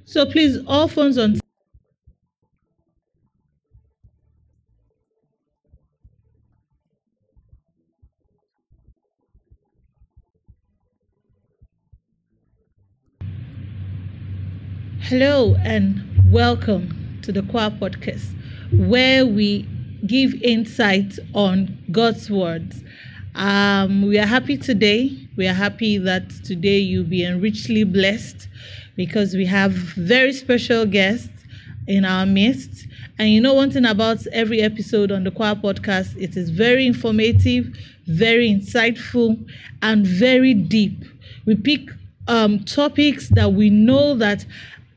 So please, all phones on. Hello and welcome to the Choir Podcast, where we give insight on God's words. We are happy today. We are happy that today you'll be richly blessed because we have very special guests in our midst. And you know one thing about every episode on the Choir Podcast, it is very informative, very insightful, and very deep. We pick topics that we know that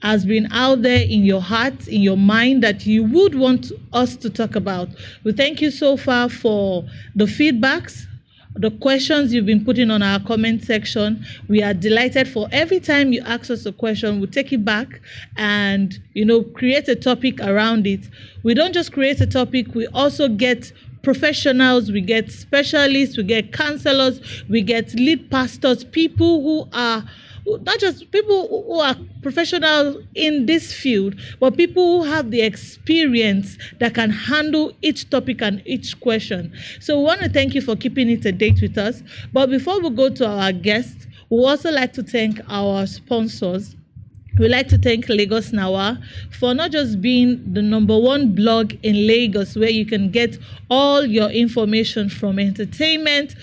has been out there in your heart, in your mind, that you would want us to talk about. We thank you so far for the feedbacks, the questions you've been putting on our comment section. We are delighted for every time you ask us a question, we take it back and, create a topic around it. We don't just create a topic, we also get professionals, we get specialists, we get counselors, we get lead pastors, people who are not just people who are professional in this field, but people who have the experience that can handle each topic and each question. So we want to thank you for keeping it a date with us. But before we go to our guests, we also like to thank our sponsors. We'd like to thank Lagos Nawa for not just being the number one blog in Lagos where you can get all your information from entertainment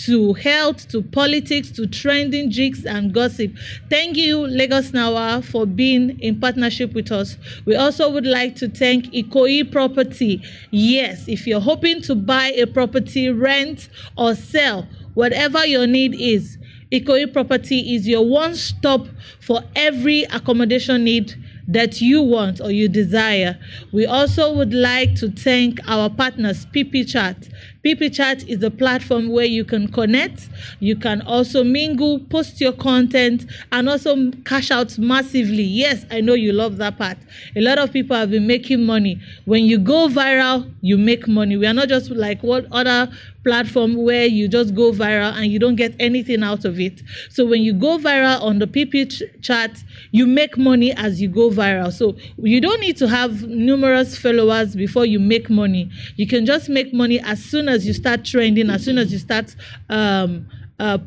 to health to politics to trending jigs and gossip. Thank you, Lagos Nawa, for being in partnership with us. We also would like to thank Ikoyi Property. Yes, if you're hoping to buy a property, rent or sell, whatever your need is, Ikoyi Property is your one-stop for every accommodation need that you want or you desire. We also would like to thank our partners, PP Chat. PP Chat is a platform where you can connect, you can also mingle, post your content, and also cash out massively. Yes, I know you love that part. A lot of people have been making money. When you go viral, you make money. We are not just like what other platform where you just go viral and you don't get anything out of it. So when you go viral on the PP Chat, you make money as you go viral. So you don't need to have numerous followers before you make money. You can just make money as soon as you start trending, as soon as you start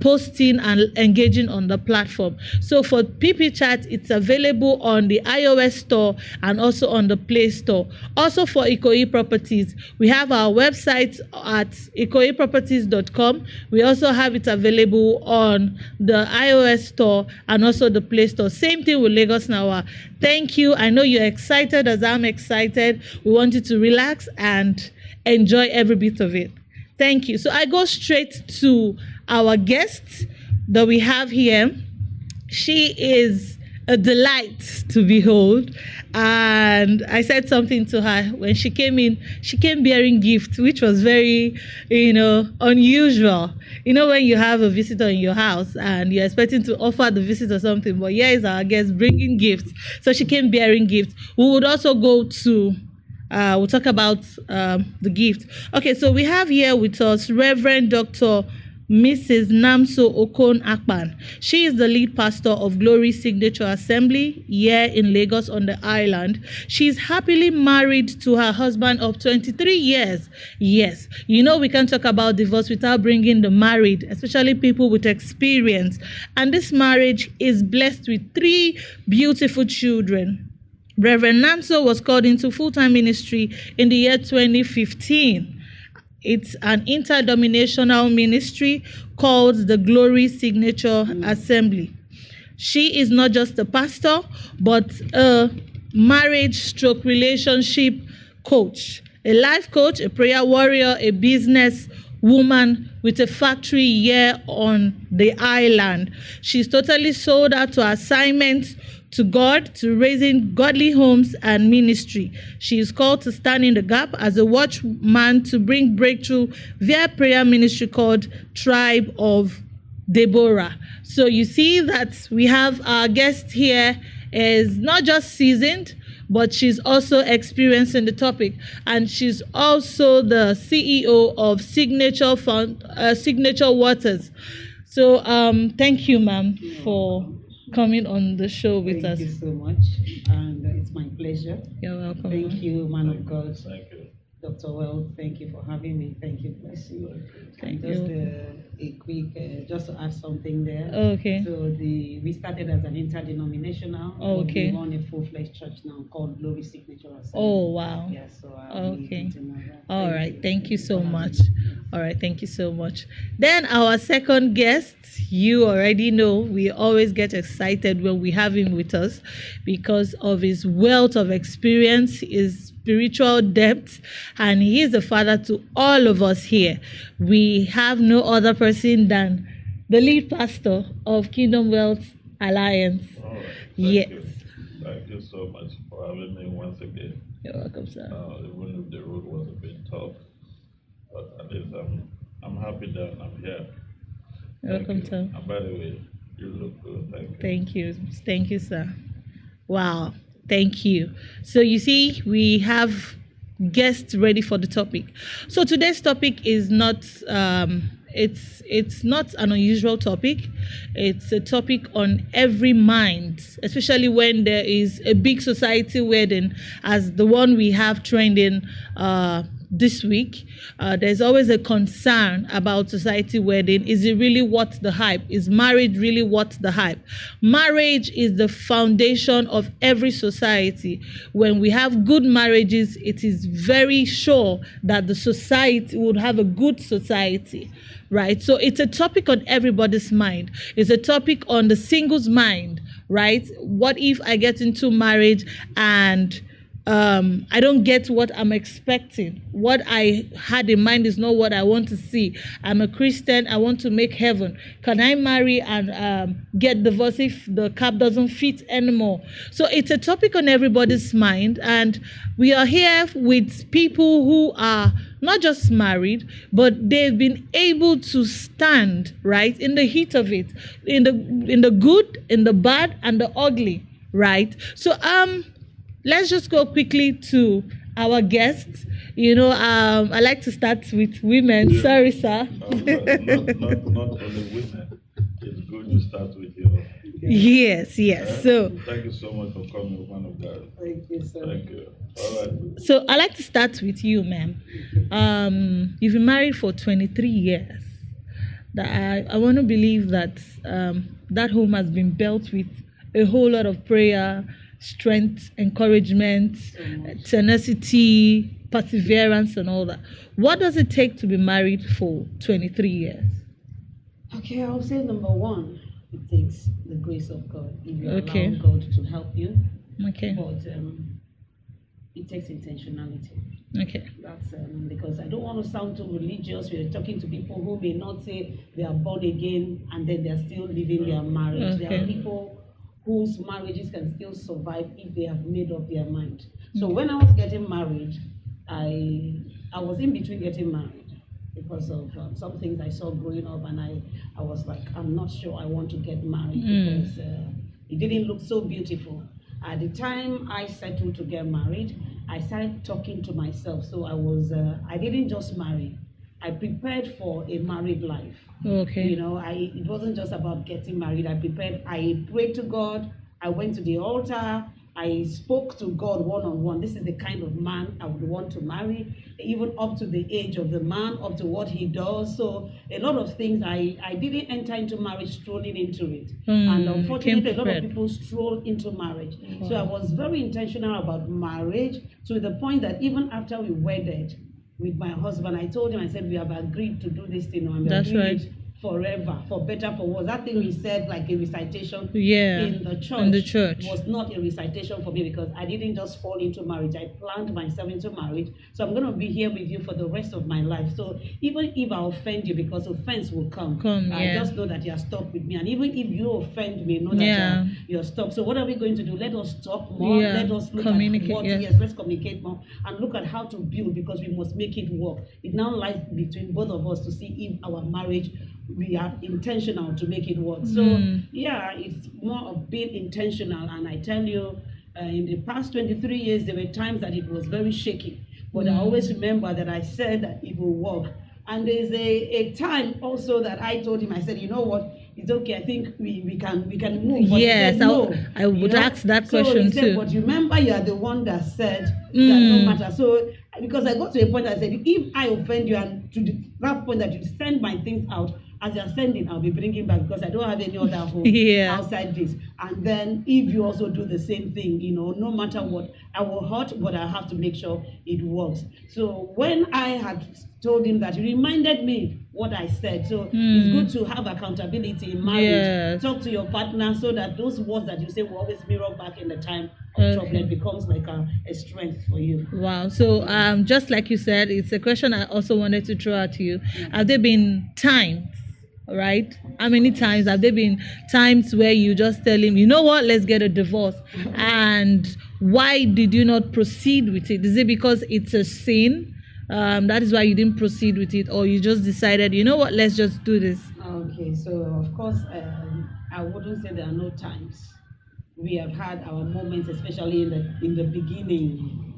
posting and engaging on the platform. So for PP Chat, it's available on the iOS store and also on the Play Store. Also for Ikoyi Properties, we have our website at ikoyiproperties.com. We also have it available on the iOS store and also the Play Store. Same thing with Lagos Nawa. Thank you. I know you're excited as I'm excited. We want you to relax and enjoy every bit of it. Thank you. So I go straight to our guest that we have here. She is a delight to behold. And I said something to her when she came in. She came bearing gifts, which was very, unusual. When you have a visitor in your house and you're expecting to offer the visitor something, but here is our guest bringing gifts. So she came bearing gifts. We would also go to we'll talk about the gift. Okay, so we have here with us Reverend Dr. Mrs. Namso Okon Akpan. She is the lead pastor of Glory Signature Assembly here in Lagos on the island. She is happily married to her husband of 23 years. Yes, we can't talk about divorce without bringing the married, especially people with experience. And this marriage is blessed with 3 beautiful children. Reverend Namso was called into full-time ministry in the year 2015. It's an interdenominational ministry called the Glory Signature Assembly. She is not just a pastor, but a marriage/relationship coach, a life coach, a prayer warrior, a business woman with a factory here on the island. She's totally sold out to assignments to God, to raising godly homes and ministry. She is called to stand in the gap as a watchman to bring breakthrough via prayer ministry called Tribe of Deborah. So you see that we have our guest here is not just seasoned, but she's also experienced in the topic. And she's also the CEO of Signature Waters. So thank you, ma'am, for coming on the show with us. Thank you so much, and it's my pleasure. You're welcome. Thank you, man of God. Thank you. Dr. Well, thank you for having me. Thank you, bless you. Thank And just you. a quick, just to add something there. Okay. So we started as an interdenominational. but Okay. We run a full-fledged church now called Glory Signature Assembly. Oh, wow. Yes. So Okay. All right. Thank you so much. All right. Thank you so much. Then our second guest, you already know, we always get excited when we have him with us because of his wealth of experience, his spiritual depth, and he is the father to all of us here. We have no other person than the lead pastor of Kingdom Wealth Alliance. All right. Yes. Thank you so much for having me once again. You're welcome, sir. Even if the road was a bit tough, but at least I'm happy that I'm here. You're welcome, you. sir. And by the way, you look good. Thank you. Thank you. Thank you, sir. Wow. Thank you. So you see, we have guests ready for the topic. So today's topic is not it's not an unusual topic. It's a topic on every mind, especially when there is a big society wedding as the one we have trending this week. There's always a concern about society wedding. Is it really worth the hype? Is marriage really worth the hype? Marriage is the foundation of every society. When we have good marriages, it is very sure that the society would have a good society, right? So it's a topic on everybody's mind. It's a topic on the single's mind, right? What if I get into marriage and I don't get what I'm expecting? What I had in mind is not what I want to see. I'm a Christian. I want to make heaven. Can I marry and get divorced if the cap doesn't fit anymore? So it's a topic on everybody's mind. And we are here with people who are not just married, but they've been able to stand, right, in the heat of it, in the good, in the bad, and the ugly, right? So let's just go quickly to our guests. I like to start with women. Yeah. Sorry, sir. Not only women. It's good to start with you. Yes. So Thank you so much for coming, one of God. Thank you, sir. Thank you. All right. So I like to start with you, ma'am. You've been married for 23 years. I want to believe that that home has been built with a whole lot of prayer, strength, encouragement, tenacity, perseverance, and all that. What does it take to be married for 23 years? Okay, I'll say number one, it takes the grace of God. If you Okay. allow God to help you, Okay. but it takes intentionality. Okay. That's because I don't want to sound too religious. We're talking to people who may not say they are born again and then they're still living their marriage. There Okay. are people whose marriages can still survive if they have made up their mind. So when I was getting married, I was in between getting married because of some things I saw growing up, and I was like, I'm not sure I want to get married because it didn't look so beautiful. At the time I settled to get married, I started talking to myself. So I didn't just marry. I prepared for a married life. Okay. It wasn't just about getting married. I prepared. I prayed to God. I went to the altar. I spoke to God one-on-one. This is the kind of man I would want to marry, even up to the age of the man, up to what he does. So a lot of things, I didn't enter into marriage strolling into it. And unfortunately, a lot of people stroll into marriage. Wow. So I was very intentional about marriage to the point that even after we wedded with my husband, I told him, I said, we have agreed to do this thing, and we are That's doing right. it forever, for better, for worse. That thing we said, like a recitation Yeah. in the church, was not a recitation for me because I didn't just fall into marriage. I planned myself into marriage. So I'm going to be here with you for the rest of my life. So even if I offend you, because offense will come, I just know that you're stuck with me. And even if you offend me, know that you're stuck. So what are we going to do? Let us talk more. Yeah. Let us look Communicate, at what, yes. yes, let's communicate more and look at how to build, because we must make it work. It now lies between both of us to see if our marriage, we are intentional to make it work. So yeah, it's more of being intentional. And I tell you, in the past 23 years, there were times that it was very shaky. But I always remember that I said that it will work. And there's a time also that I told him, I said, you know what, it's okay. I think we can move. But Yes, he said, no, I would ask that So question he said, too. but remember, you are the one that said that no matter. So because I got to a point, I said, if I offend you, and to that point that you send my things out, as you're sending, I'll be bringing back, because I don't have any other home outside this. And then if you also do the same thing, no matter what, I will hurt, but I have to make sure it works. So when I had told him that, he reminded me what I said. So it's good to have accountability in marriage. Yes. Talk to your partner so that those words that you say will always mirror back in the time of trouble. It becomes like a strength for you. Wow. So just like you said, it's a question I also wanted to throw out to you. Have there been times, right? How many times have there been times where you just tell him, you know what, let's get a divorce? And why did you not proceed with it? Is it because it's a sin? That is why you didn't proceed with it, or you just decided, you know what, let's just do this? Okay, so of course, I wouldn't say there are no times. We have had our moments, especially in the beginning.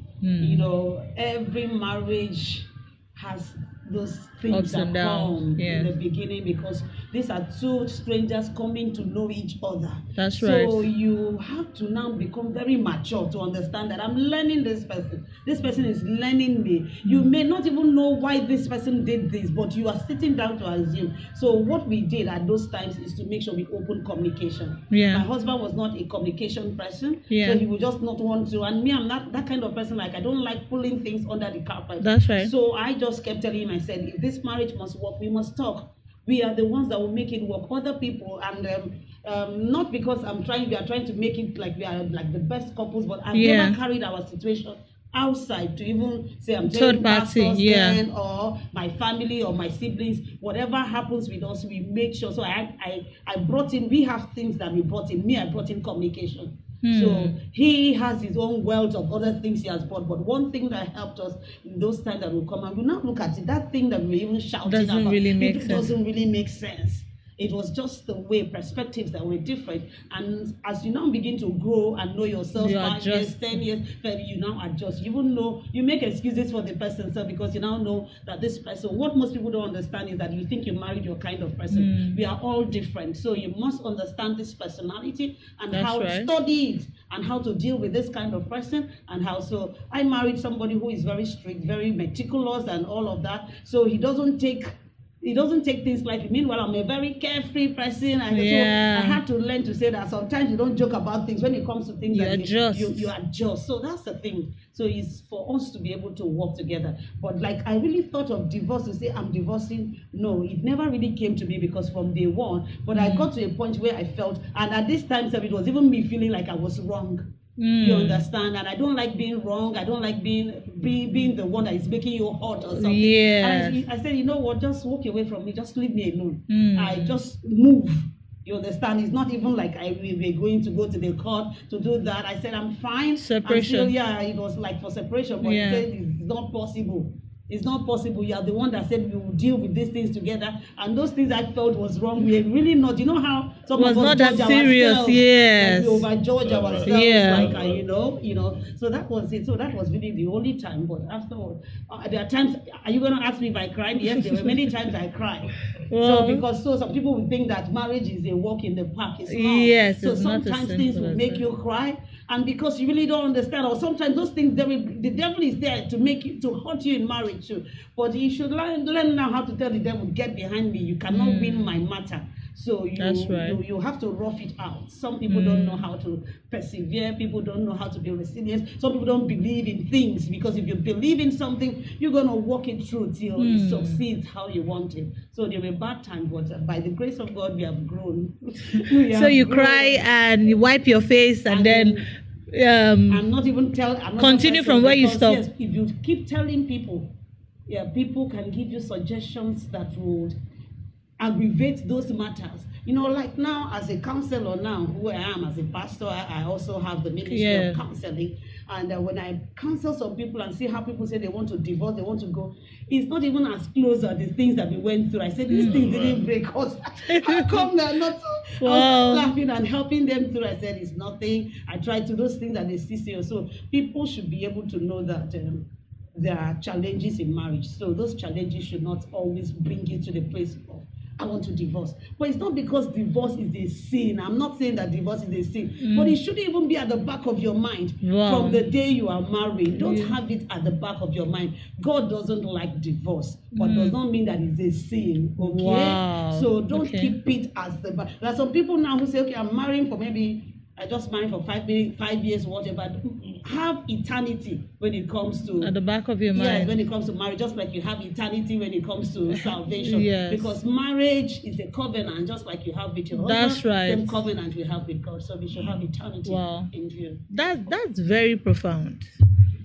Every marriage has those things Ups that and downs, come yeah. in the beginning, because these are two strangers coming to know each other. That's so right. you have to now become very mature to understand that I'm learning this person. This person is learning me. You may not even know why this person did this, but you are sitting down to assume. So what we did at those times is to make sure we open communication. Yeah. My husband was not a communication person, Yeah. so he would just not want to. And me, I'm not that kind of person. Like, I don't like pulling things under the carpet. That's right. So I just kept telling him, I said, if this marriage must work, we must talk. We are the ones that will make it work. Other people, and not because we are trying to make it like we are like the best couples, but I've never carried our situation outside to even say I'm telling pastors then, or my family or my siblings. Whatever happens with us, we make sure. So I brought in, we have things that we brought in. I brought in communication. So he has his own wealth of other things he has brought. But one thing that helped us in those times that will come, and we now look at it, that thing that we were even shouting doesn't about, really make it sense. doesn't really make sense. It was just the way, perspectives that were different. And as you now begin to grow and know yourself, 5 years, 10 years, you now adjust. You even know, you make excuses for the person, so because you now know that this person, what most people don't understand is that you think you married your kind of person. We are all different. So you must understand this personality and how to study it and how to deal with this kind of person, and how. So I married somebody who is very strict, very meticulous and all of that. So he doesn't take things lightly. Meanwhile, I'm a very carefree person. So I had to learn to say that sometimes you don't joke about things. When it comes to things, you adjust. So that's the thing. So it's for us to be able to work together. But like, I really thought of divorce to say I'm divorcing. No, it never really came to me, because from day one. But I got to a point where I felt, and at this time, it was even me feeling like I was wrong. You understand? And I don't like being wrong. I don't like being the one that is making you hurt or something. Yeah. And I said, you know what? Just walk away from me. Just leave me alone. I just move. You understand? It's not even like we're going to go to the court to do that. I said, I'm fine. Separation. It was like for separation, but he said it's not possible. It's not possible. You are the one that said we will deal with these things together, and those things I felt was wrong. We are really not. You know how some of us judge ourselves. Yes. Like we overjudge ourselves. Like So that was it. So that was really the only time. But afterwards, there are times. Are you going to ask me if I cried? Yes, there were many times I cried. So some people would think that marriage is a walk in the park. It's not. Yes. So sometimes things will make you cry. And because you really don't understand, or sometimes those things, the devil is there to make you, to hurt you in marriage too. But you should learn now how to tell the devil, get behind me. You cannot win my matter. So you have to rough it out. Some people don't know how to persevere. People don't know how to be resilient. Some people don't believe in things, because if you believe in something, you're going to walk it through till it succeeds how you want it. So there were bad times, but by the grace of God, we have grown. So you cry and you wipe your face and then I'm not even continue from where you stopped. Yes, if you keep telling people, people can give you suggestions that would aggravate those matters. Like now, as a counselor now, who I am as a pastor, I also have the ministry of counseling. And when I counsel some people and see how people say they want to divorce, they want to go, it's not even as close as the things that we went through. I said, these things didn't break us. How come they're not so? I was laughing and helping them through. I said, it's nothing. I tried to those things that they see. So people should be able to know that there are challenges in marriage. So those challenges should not always bring you to the place of I want to divorce. But it's not because divorce is a sin. I'm not saying that divorce is a sin. But it shouldn't even be at the back of your mind from the day you are married. Don't have it at the back of your mind. God doesn't like divorce, but does not mean that it's a sin. Okay? Wow. So don't keep it as the back. There are some people now who say, okay, I'm marrying for maybe I just married for 5 years, whatever. Have eternity when it comes to at the back of your mind. Yes, when it comes to marriage, just like you have eternity when it comes to salvation. Yes. Because marriage is a covenant, just like you have with your husband. That's right. Same covenant we have with God. So we should have eternity in view. That's very profound.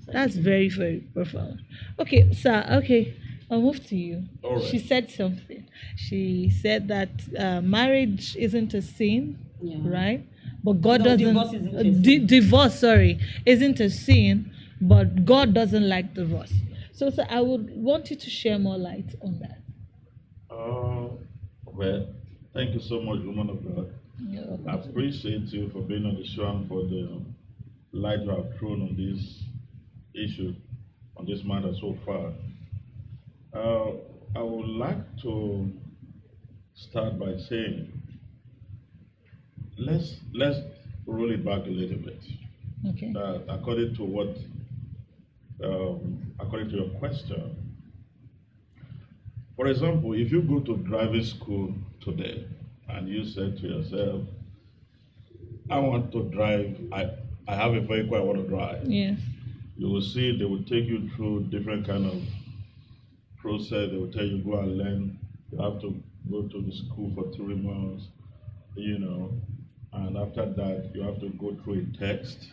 That's very, very profound. Okay, sir. Okay, I'll move to you. All right. She said something. She said that marriage isn't a sin, right? But God doesn't. Divorce isn't a sin. Divorce, sorry, isn't a sin, but God doesn't like divorce. So I would want you to share more light on that. Well, thank you so much, woman of God. I appreciate you for being on the show and for the light you have thrown on this issue, on this matter so far. I would like to start by saying, let's roll it back a little bit. Okay. According to your question, for example, if you go to driving school today and you say to yourself, I want to drive, I have a vehicle I want to drive. Yes. You will see they will take you through different kind of process. They will tell you go and learn. You have to go to the school for 3 months, and after that you have to go through a test.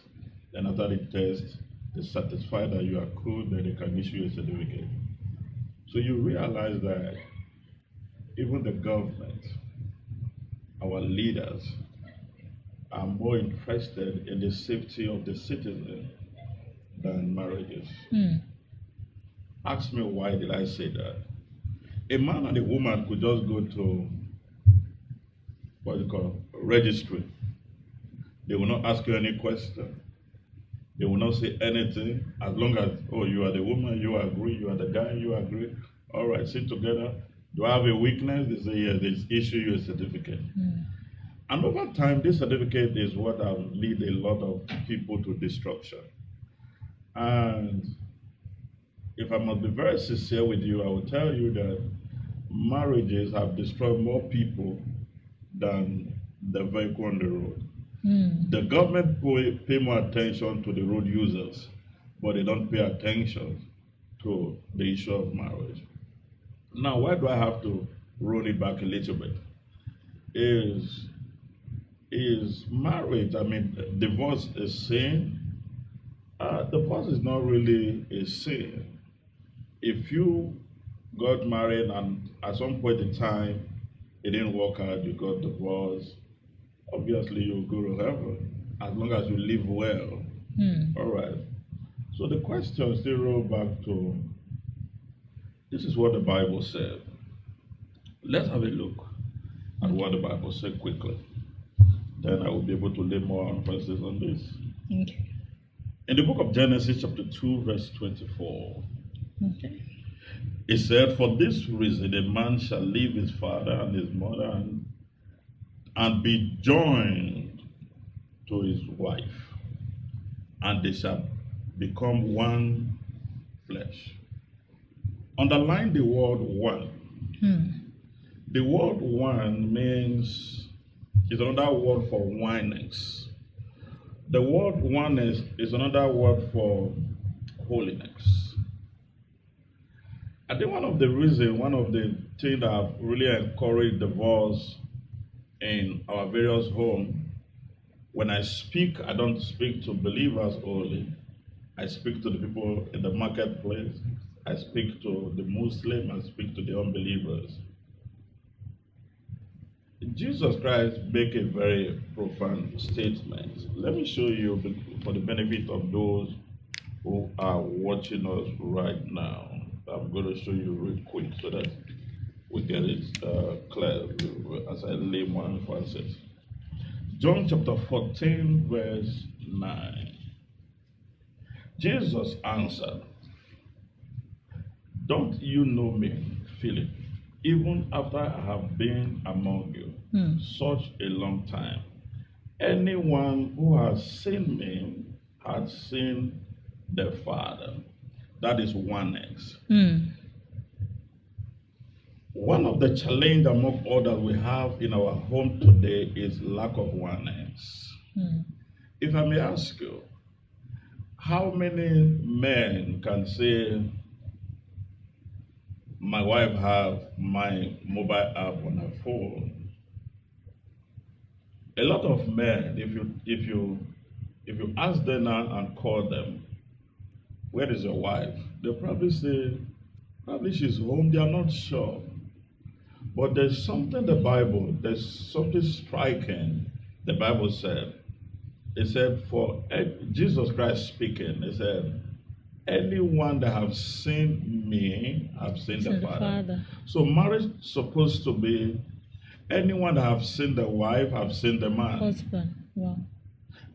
Then after the test, they satisfy that you are cool, then they can issue a certificate. So you realize that even the government, our leaders, are more interested in the safety of the citizen than marriages. Ask me why did I say that? A man and a woman could just go to registry. They will not ask you any question. They will not say anything as long as, oh, you are the woman, you agree, you are the guy, you agree. All right, sit together. Do I have a weakness? They say, yes, they issue you a certificate. And over time, this certificate is what has led a lot of people to destruction. And if I must be very sincere with you, I will tell you that marriages have destroyed more people than the vehicle on the road. The government pay more attention to the road users, but they don't pay attention to the issue of marriage. Now, why do I have to roll it back a little bit? Is marriage, divorce a sin? Divorce is not really a sin. If you got married and at some point in time it didn't work out, you got divorced, obviously you'll go to heaven as long as you live well. All right. So the question still roll back to, this is what the Bible said. Let's have a look at what the Bible said quickly. Then I will be able to lay more emphasis on this. Okay. In the book of Genesis chapter 2 verse 24. Okay. It said, for this reason a man shall leave his father and his mother and be joined to his wife, and they shall become one flesh. Underline the word one. The word one means, is another word for oneness. The word oneness is another word for holiness. I think one of the things that have really encouraged divorce in our various homes, when I speak, I don't speak to believers only. I speak to the people in the marketplace. I speak to the Muslim. I speak to the unbelievers. Jesus Christ made a very profound statement. Let me show you for the benefit of those who are watching us right now. I'm going to show you real quick so that we get it clear as I lay more emphasis. John chapter 14 verse 9. Jesus answered, don't you know me, Philip? even after I have been among you such a long time, anyone who has seen me has seen the Father. That is oneness. One of the challenge among all that we have in our home today is lack of oneness. If I may ask you, how many men can say, my wife have my mobile app on her phone? A lot of men, if you ask them now and call them, where is your wife? They'll probably say, probably she's home. They are not sure. But there's something there's something striking. The Bible said, it said, for Jesus Christ speaking, it said, anyone that have seen me have seen the Father. So marriage is supposed to be anyone that have seen the wife have seen the man. Husband. Wow.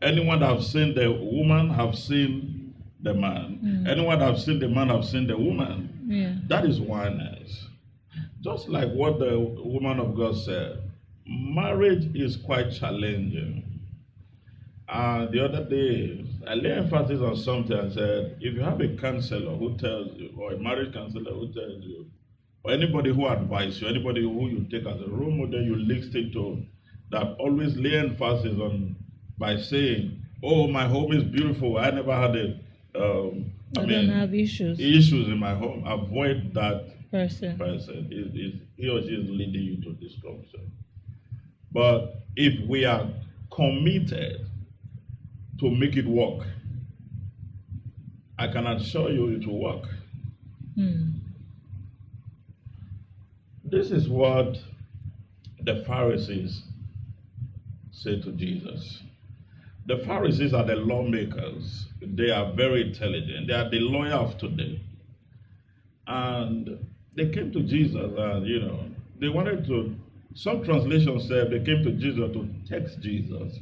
Anyone that have seen the woman have seen the man. Anyone that have seen the man have seen the woman. Yeah. That is oneness. Just like what the woman of God said, marriage is quite challenging. The other day, I laid emphasis on something and said, if you have a counselor who tells you, or a marriage counselor who tells you, or anybody who advises you, anybody who you take as a role model, you listen to, that always lay emphasis on by saying, oh, my home is beautiful, I never had I don't have issues in my home. Avoid that person. He or she is leading you to destruction. But if we are committed to make it work, I can assure you it will work. This is what the Pharisees said to Jesus. The Pharisees are the lawmakers. They are very intelligent. They are the lawyer of today. And they came to Jesus and, they wanted to, some translations said they came to Jesus to text Jesus.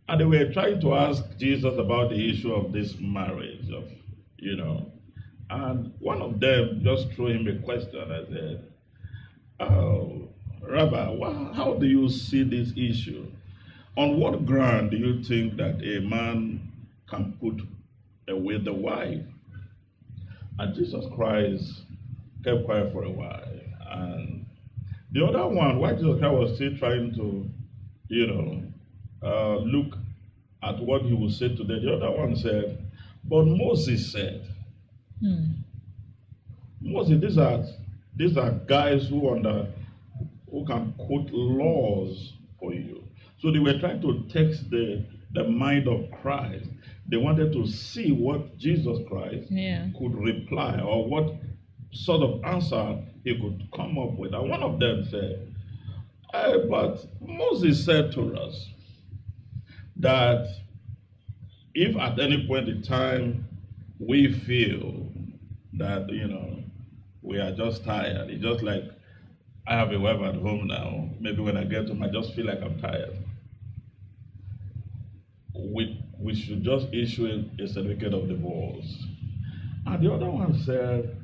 And they were trying to ask Jesus about the issue of this marriage, And one of them just threw him a question. I said, oh, Rabbi, how do you see this issue? On what ground do you think that a man can put away the wife? And Jesus Christ kept quiet for a while. And the other one, while Jesus Christ was still trying to, look at what he would say to them, the other one said, but Moses said, Moses, these are guys who can quote laws for you. So they were trying to text the mind of Christ. They wanted to see what Jesus Christ could reply or what sort of answer he could come up with. And one of them said, but Moses said to us that if at any point in time we feel that, we are just tired, it's just like I have a wife at home now. Maybe when I get home, I just feel like I'm tired. We should just issue a certificate of divorce. And the other one said,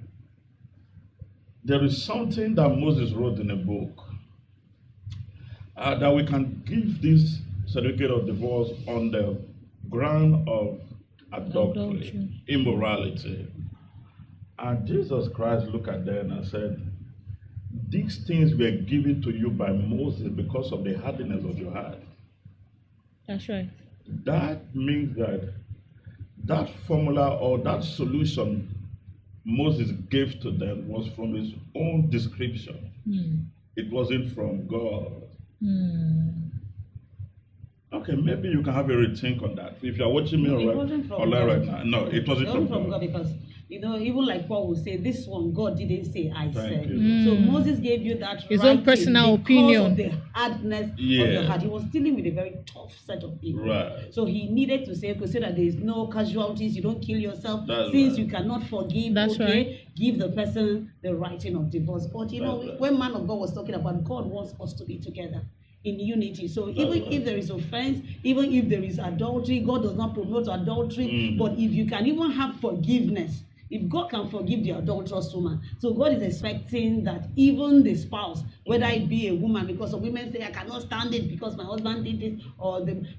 there is something that Moses wrote in a book that we can give this certificate of divorce on the ground of adultery, immorality. And Jesus Christ looked at them and said, these things were given to you by Moses because of the hardness of your heart. That's right. That means that formula or that solution Moses gave to them was from his own description. It wasn't from God. Okay, maybe you can have a rethink on that. If you are watching me right now. No, it wasn't from God. Because, even like Paul will say, this one, God didn't say, I said. You. So Moses gave you that his own personal opinion. Because of the hardness of the heart. He was dealing with a very tough set of people. Right. So he needed to say that there is no casualties, you don't kill yourself. Since you cannot forgive, give the person the writing of divorce. But when man of God was talking about God wants us to be together in unity. So even if there is offense, even if there is adultery, God does not promote adultery. But if you can even have forgiveness, If God can forgive the adulterous woman, so God is expecting that even the spouse, whether it be a woman, because some women say, I cannot stand it because my husband did it,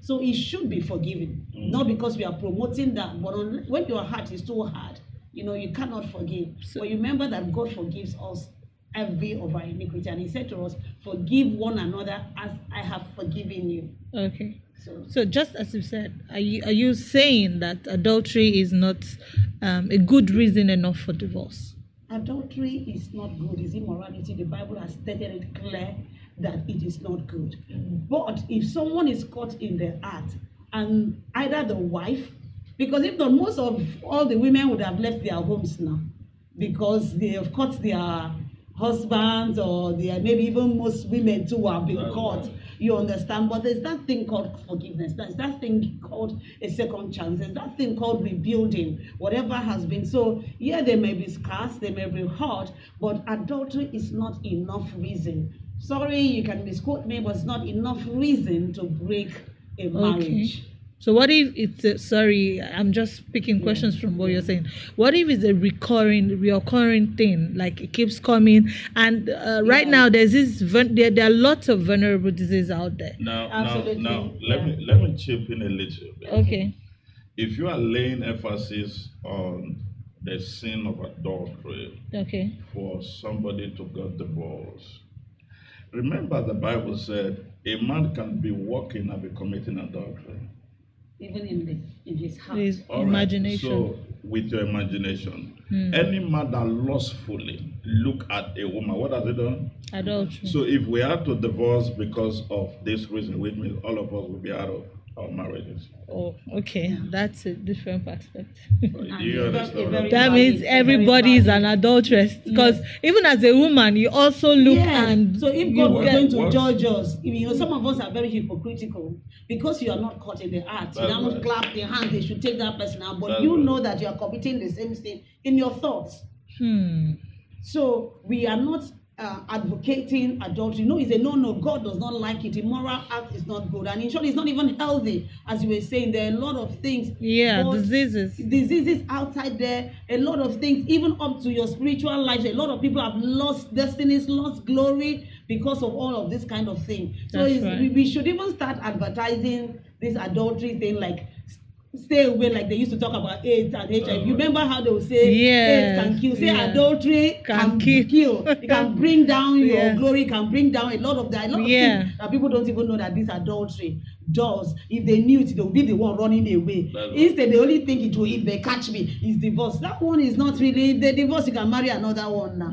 so it should be forgiven. Not because we are promoting that, but when your heart is too hard, you cannot forgive. But you remember that God forgives us every of our iniquity, and he said to us, forgive one another as I have forgiven you. Okay. So just as you said, are you saying that adultery is not a good reason enough for divorce? Adultery is not good. It's immorality. The Bible has stated it clear that it is not good. But if someone is caught in the act, and either the wife, because if not, most of all the women would have left their homes now, because they have caught their husbands, or maybe even most women too have been caught. You understand? But there's that thing called forgiveness. There's that thing called a second chance. There's that thing called rebuilding, whatever has been. So, yeah, they may be scars, they may be hurt, but adultery is not enough reason. Sorry, you can misquote me, but it's not enough reason to break a marriage. Okay. So what if it's sorry, I'm just picking questions from what you're saying. What if it's a reoccurring thing, like it keeps coming, and right now there's this there are lots of vulnerable diseases out there. Now, Absolutely. let me chip in a little bit. Okay. If you are laying emphasis on the sin of adultery Okay. for somebody to get divorced, remember the Bible said a man can be walking and be committing adultery. Even in his heart. His All right. imagination. So with your imagination, any man that lustfully look at a woman, what has he done? Adultery. So if we are to divorce because of this reason, which means all of us will be out of our marriages. Oh, okay. That's a different perspective. Do you understand? That means everybody is an adulteress. Because even as a woman, you also look and so if God was going to judge us, some of us are very hypocritical because you are not caught in the act. You don't clap their hands, they should take that person out, but know that you are committing the same sin in your thoughts. So we are not advocating adultery. No, it's a no. God does not like it. Immoral act is not good, and in short, it's not even healthy. As you were saying, there are a lot of things. Diseases outside there. A lot of things, even up to your spiritual life. A lot of people have lost destinies, lost glory because of all of this kind of thing. So we should even start advertising this adultery thing, like stay away, like they used to talk about AIDS and HIV. You remember how they would say AIDS can kill? Say adultery can kill. It can bring down your glory, can bring down a lot of things that people don't even know that this adultery does. If they knew it, they would be the one running away. Instead, they only think it will, if they catch me, is divorce. That one is not really the divorce. You can marry another one now.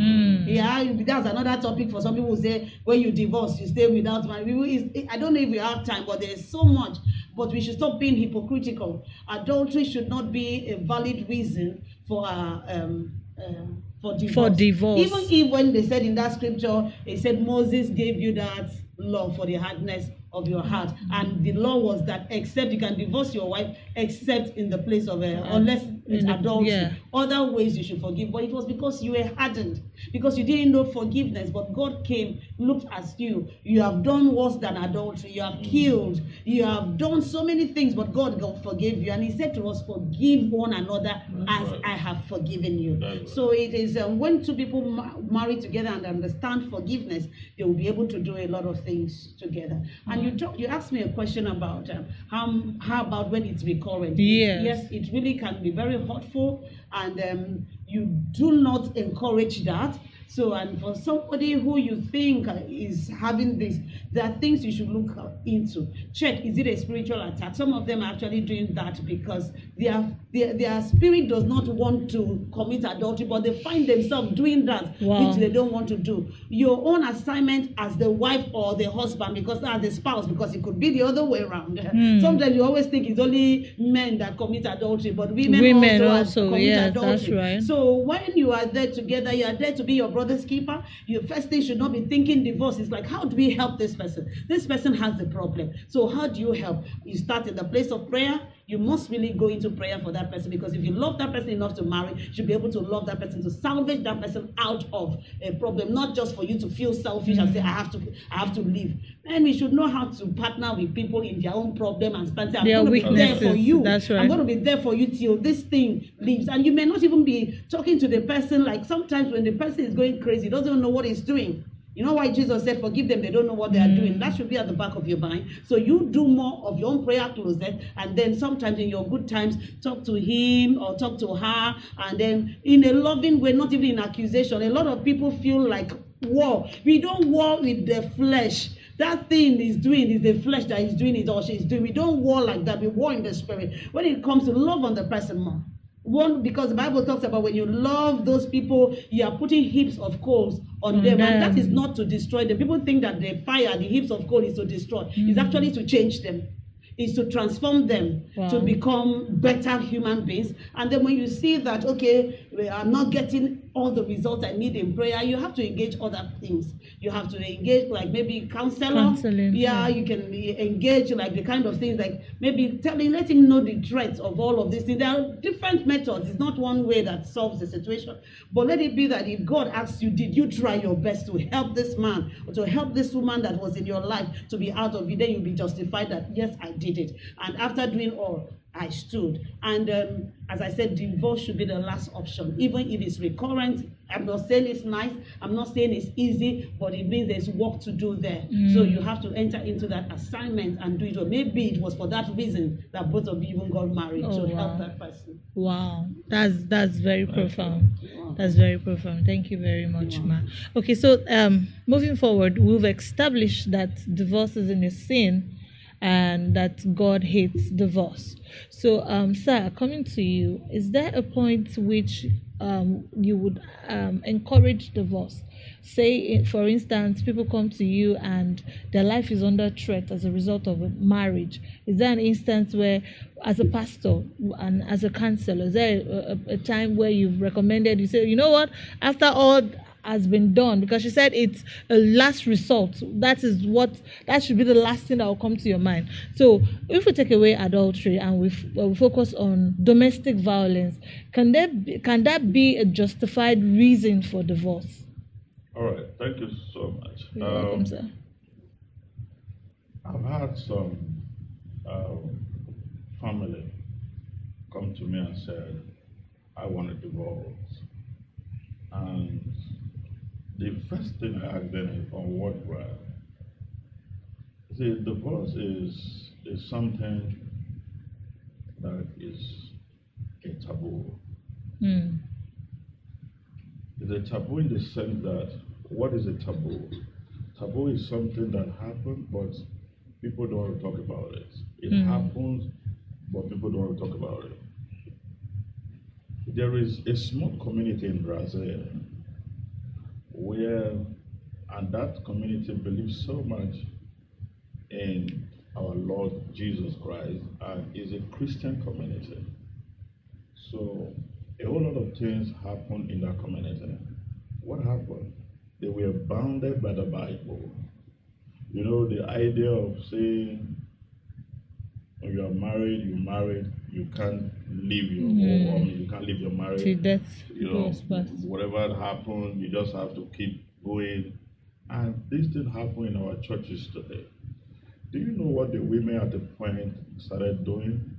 Yeah, that's another topic for some people who say when you divorce, you stay without marriage. I don't know if we have time, but there's so much. But we should stop being hypocritical. Adultery should not be a valid reason for divorce. For divorce. Even if when they said in that scripture, it said Moses gave you that law for the hardness of your heart, and the law was that except you can divorce your wife except in the place of unless it's adultery. Other ways you should forgive, but it was because you were hardened, because you didn't know forgiveness. But God came, looked at you. You have done worse than adultery. You have killed. You have done so many things, but God forgave you, and He said to us, "Forgive one another as I have forgiven you." So it is when two people marry together and understand forgiveness, they will be able to do a lot of things together. And you asked me a question about how about when it's recurrent. Yes, it really can be very hurtful, and you do not encourage that. So, and for somebody who you think is having this, there are things you should look into. Check, is it a spiritual attack? Some of them are actually doing that because their spirit does not want to commit adultery, but they find themselves doing that, which they don't want to do. Your own assignment as the wife or the husband, because as the spouse, because it could be the other way around. Sometimes you always think it's only men that commit adultery, but women also commit adultery. That's right. So when you are there together, you are there to be your brother's keeper. Your first thing should not be thinking divorce. It's like, how do we help this person? This person has a problem. So how do you help? You start in the place of prayer. You must really go into prayer for that person, because if you love that person enough to marry, you should be able to love that person, to salvage that person out of a problem, not just for you to feel selfish and say, I have to leave. And we should know how to partner with people in their own problem and stand say, I'm going to be there for you. That's right. I'm going to be there for you till this thing leaves. And you may not even be talking to the person. Like sometimes when the person is going crazy, he doesn't even know what he's doing. You know why Jesus said, forgive them, they don't know what they are doing. That should be at the back of your mind. So you do more of your own prayer closet, and then sometimes in your good times, talk to him or talk to her, and then in a loving way, not even in accusation. A lot of people feel like war. We don't war with the flesh. That thing is doing is the flesh that is doing it, or she's doing. We don't war like that. We war in the spirit. When it comes to love on the person more. One, because the Bible talks about when you love those people, you are putting heaps of coals on them, and that is not to destroy them. People think that the fire, the heaps of coal, is to destroy. It's actually to change them. Is to transform them to become better human beings. And then when you see that, okay, I'm not getting all the results I need in prayer, you have to engage other things. You have to engage like maybe counseling. Yeah, you can engage like the kind of things like maybe let him know the threats of all of these things. There are different methods. It's not one way that solves the situation. But let it be that if God asks you, did you try your best to help this man or to help this woman that was in your life to be out of it, then you'll be justified that, yes, I did it. And after doing all, I stood. And as I said, divorce should be the last option, even if it's recurrent. I'm not saying it's nice. I'm not saying it's easy, but it means there's work to do there. So you have to enter into that assignment and do it. Or maybe it was for that reason that both of you even got married, to help that person. Wow, that's very profound. That's very profound. Thank you very much, Ma. Okay, so moving forward, we've established that divorce is a sin, and that God hates divorce. So, sir, coming to you, is there a point which you would encourage divorce? Say, for instance, people come to you and their life is under threat as a result of a marriage. Is there an instance where, as a pastor and as a counselor, is there a time where you've recommended, you say, you know what, after all has been done, because she said it's a last resort, that should be the last thing that will come to your mind. So if we take away adultery and we focus on domestic violence, can that be a justified reason for divorce? All right, thank you so much. You're welcome, sir. I've had some family come to me and said, I want a divorce. And the first thing I asked them is, on what ground? See, divorce is something that is a taboo. It's a taboo in the sense that, what is a taboo? Taboo is something that happened, but people don't want to talk about it. It happens, but people don't want to talk about it. There is a small community in Brazil and that community believes so much in our Lord Jesus Christ and is a Christian community. So a whole lot of things happened in that community. What happened? They were bounded by the Bible. You know, the idea of saying, when you are married, you can't leave your home, you can't leave your marriage. Till death goes past. Whatever happened, you just have to keep going. And this did happen in our churches today. Do you know what the women at the point started doing?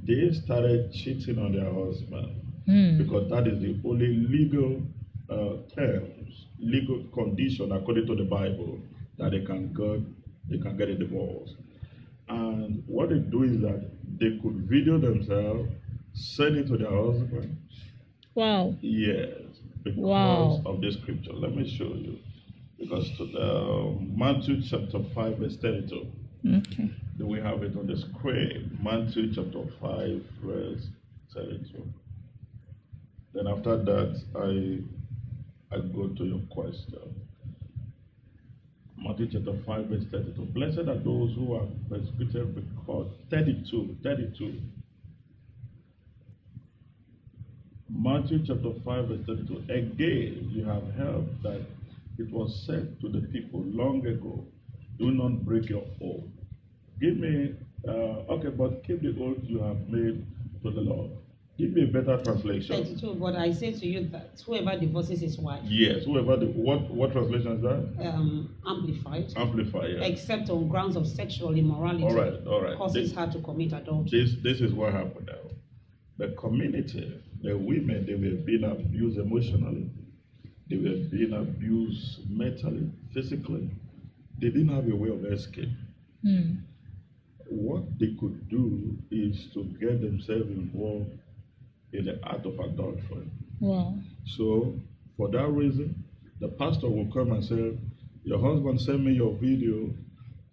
They started cheating on their husband, because that is the only legal terms, legal condition according to the Bible that they can get a divorce. And what they do is that they could video themselves, send it to their husband. Wow. Yes, because of this scripture. Let me show you. Because Matthew chapter 5 verse 32. Okay. Do we have it on the screen? Matthew chapter 5 verse 32. Then after that, I go to your question. Matthew chapter 5 verse 32. Blessed are those who are persecuted because 32. Matthew chapter 5 verse 32. Again, you have heard that it was said to the people long ago, do not break your oath. Give me Okay, but keep the oath you have made to the Lord. Give me a better translation. 32. But I say to you that whoever divorces his wife, Yes, what translation is that? amplified, Amplify, yeah. except on grounds of sexual immorality, All right. causes her to commit adultery. This is what happened now. The community, the women, they were being abused emotionally. They were being abused mentally, physically. They didn't have a way of escape. Mm. What they could do is to get themselves involved in the act of adultery. Wow. So, for that reason, the pastor will come and say, your husband sent me your video.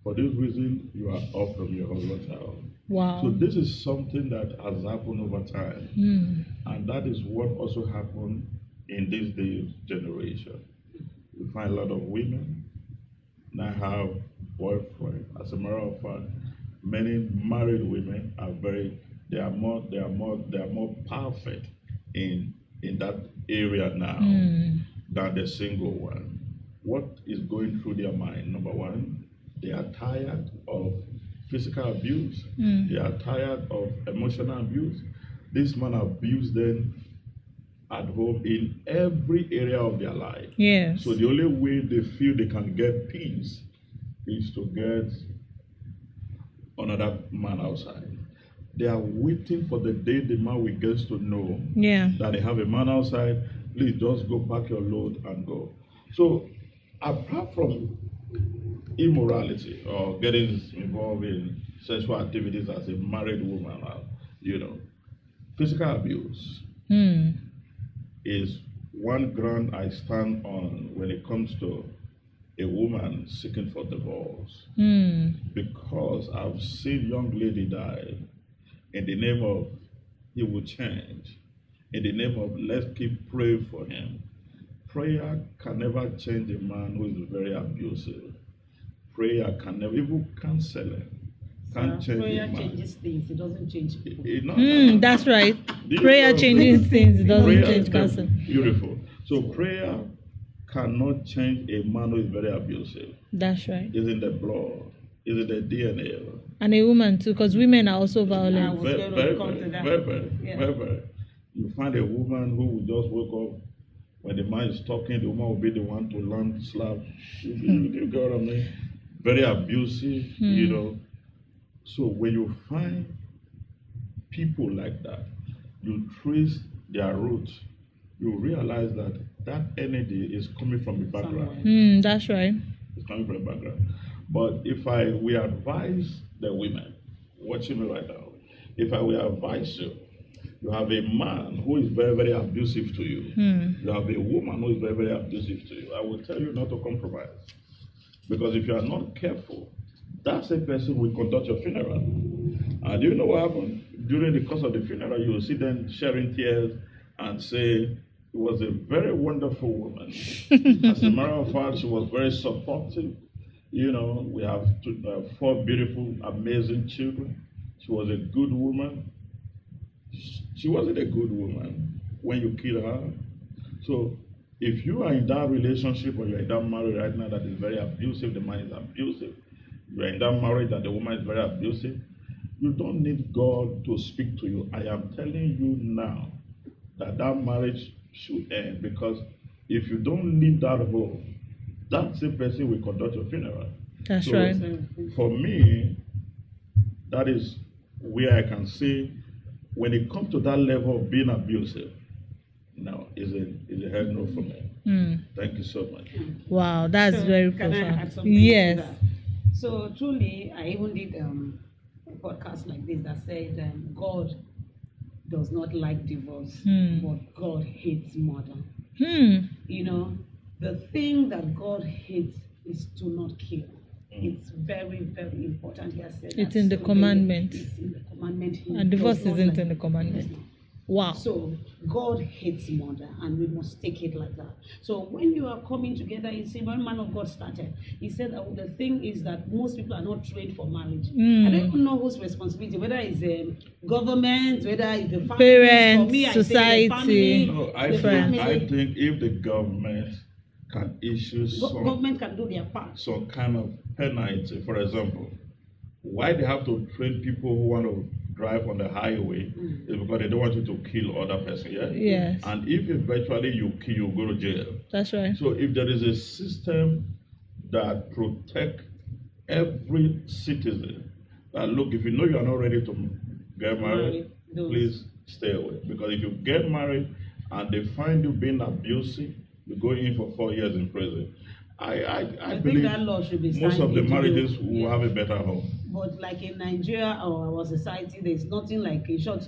For this reason, you are off from your husband's house. Wow. So this is something that has happened over time. Mm. And that is what also happened in this day generation. We find a lot of women now have boyfriend. As a matter of fact, many married women are they are more perfect in that area now than the single one. What is going through their mind? Number one, they are tired of physical abuse. They are tired of emotional abuse. This man abused them at home in every area of their life. Yes. So the only way they feel they can get peace is to get another man outside. They are waiting for the day the man will get to know that they have a man outside. Please just go pack your load and go. So apart from immorality or getting involved in sexual activities as a married woman, physical abuse is one ground I stand on when it comes to a woman seeking for divorce. Because I've seen young lady die in the name of he will change, in the name of let's keep praying for him. Prayer can never change a man who is very abusive. Prayer can never, even counseling can't change prayer a man. changes things, it doesn't change people. That's right. Prayer changes things, it doesn't change person. Beautiful. So prayer cannot change a man who is very abusive. That's right. It's in the blood. It's in the DNA. And a woman too, because women are also violent. Very. You find a woman who will just wake up when the man is talking, the woman will be the one to land slap. You get what I mean? Very abusive, So when you find people like that, you trace their roots, you realize that energy is coming from the background. That's right. It's coming from the background. But we advise the women watching me right now, if I will advise you, you have a man who is very, very abusive to you. You have a woman who is very, very abusive to you. I will tell you not to compromise. Because if you are not careful, that same person will conduct your funeral. And do you know what happened? During the course of the funeral, you will see them sharing tears and say, it was a very wonderful woman. As a matter of fact, she was very supportive. We have 4 beautiful, amazing children. She was a good woman. She wasn't a good woman when you killed her. So if you are in that relationship or you're in that marriage right now that is very abusive, the man is abusive, you're in that marriage that the woman is very abusive, you don't need God to speak to you. I am telling you now that marriage should end, because if you don't leave that home, that same person will conduct your funeral. That's right. For me, that is where I can say, when it comes to that level of being abusive, now is a hard no for me. Thank you so much. Wow, that's very profound. Can I add something yes. to that? So truly, I even did a podcast like this that said God does not like divorce, but God hates murder. The thing that God hates is to not kill. It's very, very important. He has said it's in the commandment. It's in the commandment. And divorce isn't in the commandment. Wow. So God hates murder, and we must take it like that. So when you are coming together, you see, when man of God started, he said that the thing is that most people are not trained for marriage. I don't even know whose responsibility, whether it's government, whether it's the family, parents, for me, society. I say the family. No, I think if the government can issue government can do their part. some kind of penalty, for example, why they have to train people who want to drive on the highway is because they don't want you to kill other person. Yeah. Yes. And if eventually you kill, you go to jail. That's right. So if there is a system that protect every citizen, that look, if you know you are not ready to get married, please stay away. Because if you get married and they find you being abusive, you go in for 4 years in prison. I believe that law should be most of the marriages will yeah. have a better home. But like in Nigeria or our society, there's nothing like, in short,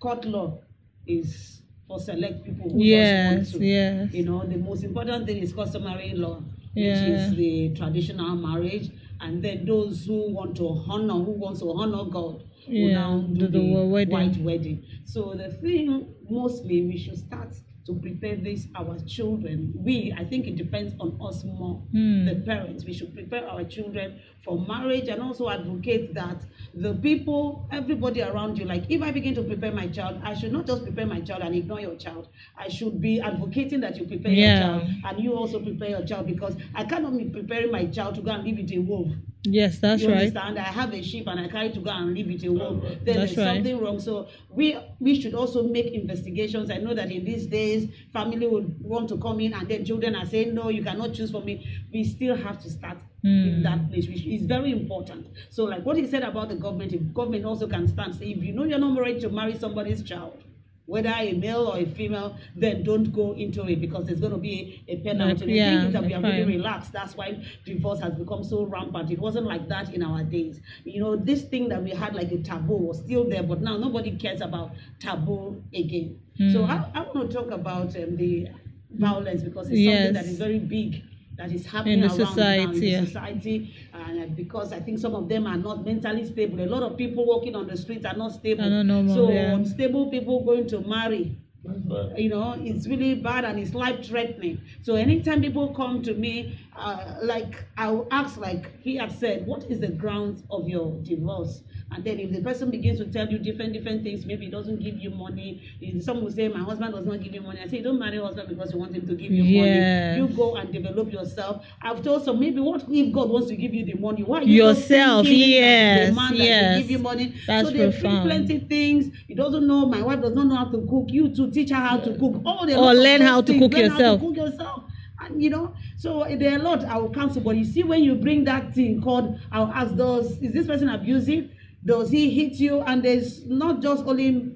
court law is for select people who just want to. Yes. You know, the most important thing is customary law, Yeah. which is the traditional marriage, and then those who want to honor God, who now do the white wedding. So the thing, mostly, we should start to prepare our children. I think it depends on us more, the parents. We should prepare our children for marriage, and also advocate that the people, everybody around you, like if I begin to prepare my child, I should not just prepare my child and ignore your child. I should be advocating that you prepare your child, and you also prepare your child, because I cannot be preparing my child to go and live with a wolf. Yes, that's you right. Understand? I have a sheep and I carry to go and live with a wolf. Right. Then That's there's right. something wrong. So we should also make investigations. I know that in these days, family would want to come in and then children are saying, no, you cannot choose for me. We still have to start in that place, which is very important. So like what he said about the government, if government also can stand, say, if you know you're not ready to marry somebody's child, whether a male or a female, then don't go into it, because there's going to be a penalty. The thing is that we are really relaxed. That's why divorce has become so rampant. It wasn't like that in our days. You know, this thing that we had like a taboo was still there, but now nobody cares about taboo again. So I want to talk about the violence, because it's something that is very big, that is happening in the around society, now in the society, and because I think some of them are not mentally stable. A lot of people walking on the streets are not stable. So unstable people going to marry, you know, it's really bad and it's life-threatening. So anytime people come to me, like I'll ask, like he had said, what is the grounds of your divorce? And then if the person begins to tell you different things, maybe he doesn't give you money. Some will say, my husband does not give you money. I say, don't marry a husband because you want him to give you money. You go and develop yourself. I've told some, maybe what if God wants to give you the money? Why are you yourself? The man that will give you money. That's so they bring plenty things. He doesn't know, my wife does not know how to cook. You to teach her how to cook. Or learn how to cook yourself. And you know, so there are a lot I will counsel. But you see, when you bring that thing called, I'll ask, is this person abusive? Does he hit you? And there's not just only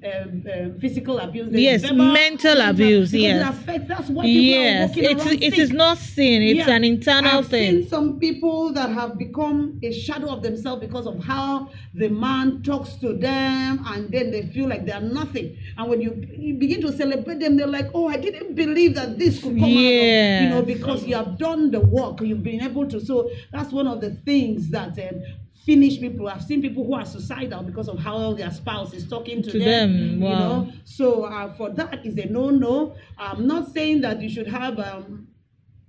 physical abuse. Yes, mental abuse. Yes, it affects. That's what people are walking around sick. It is not sin. It's an internal thing. I've seen some people that have become a shadow of themselves because of how the man talks to them, and then they feel like they are nothing. And when you begin to celebrate them, they're like, "Oh, I didn't believe that this could come out of, you know, because you have done the work. You've been able to." So that's one of the things that. Finish people. I've seen people who are suicidal because of how their spouse is talking to them. Wow. You know, so for that is a no. I'm not saying that you should have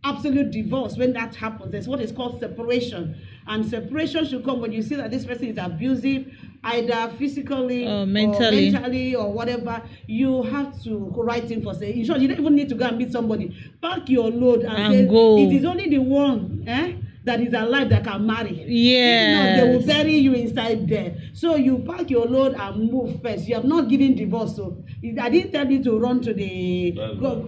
absolute divorce. When that happens, there's what is called separation, and separation should come when you see that this person is abusive, either physically or mentally or whatever. You have to write in for say. In short, you don't even need to go and meet somebody. Pack your load and say, go. It is only the one. That is alive that can marry. Yes. If not, they will bury you inside there. So you pack your load and move first. You have not given divorce. So I didn't tell you to run to the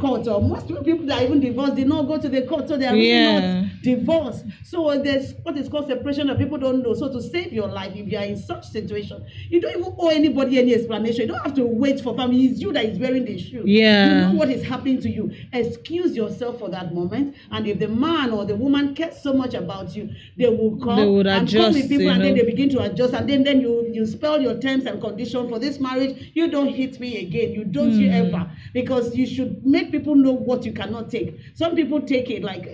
court. Or most people that are even divorced did not go to the court. So they are really not divorced. So there's what is called separation that people don't know. So to save your life, if you are in such situation, you don't even owe anybody any explanation. You don't have to wait for family. It's you that is wearing the shoe. Yeah. You know what is happening to you. Excuse yourself for that moment. And if the man or the woman cares so much about you, they will come and come with people, and then they begin to adjust, and then you spell your terms and conditions for this marriage. You don't hit me again. You don't you ever, because you should make people know what you cannot take. Some people take it like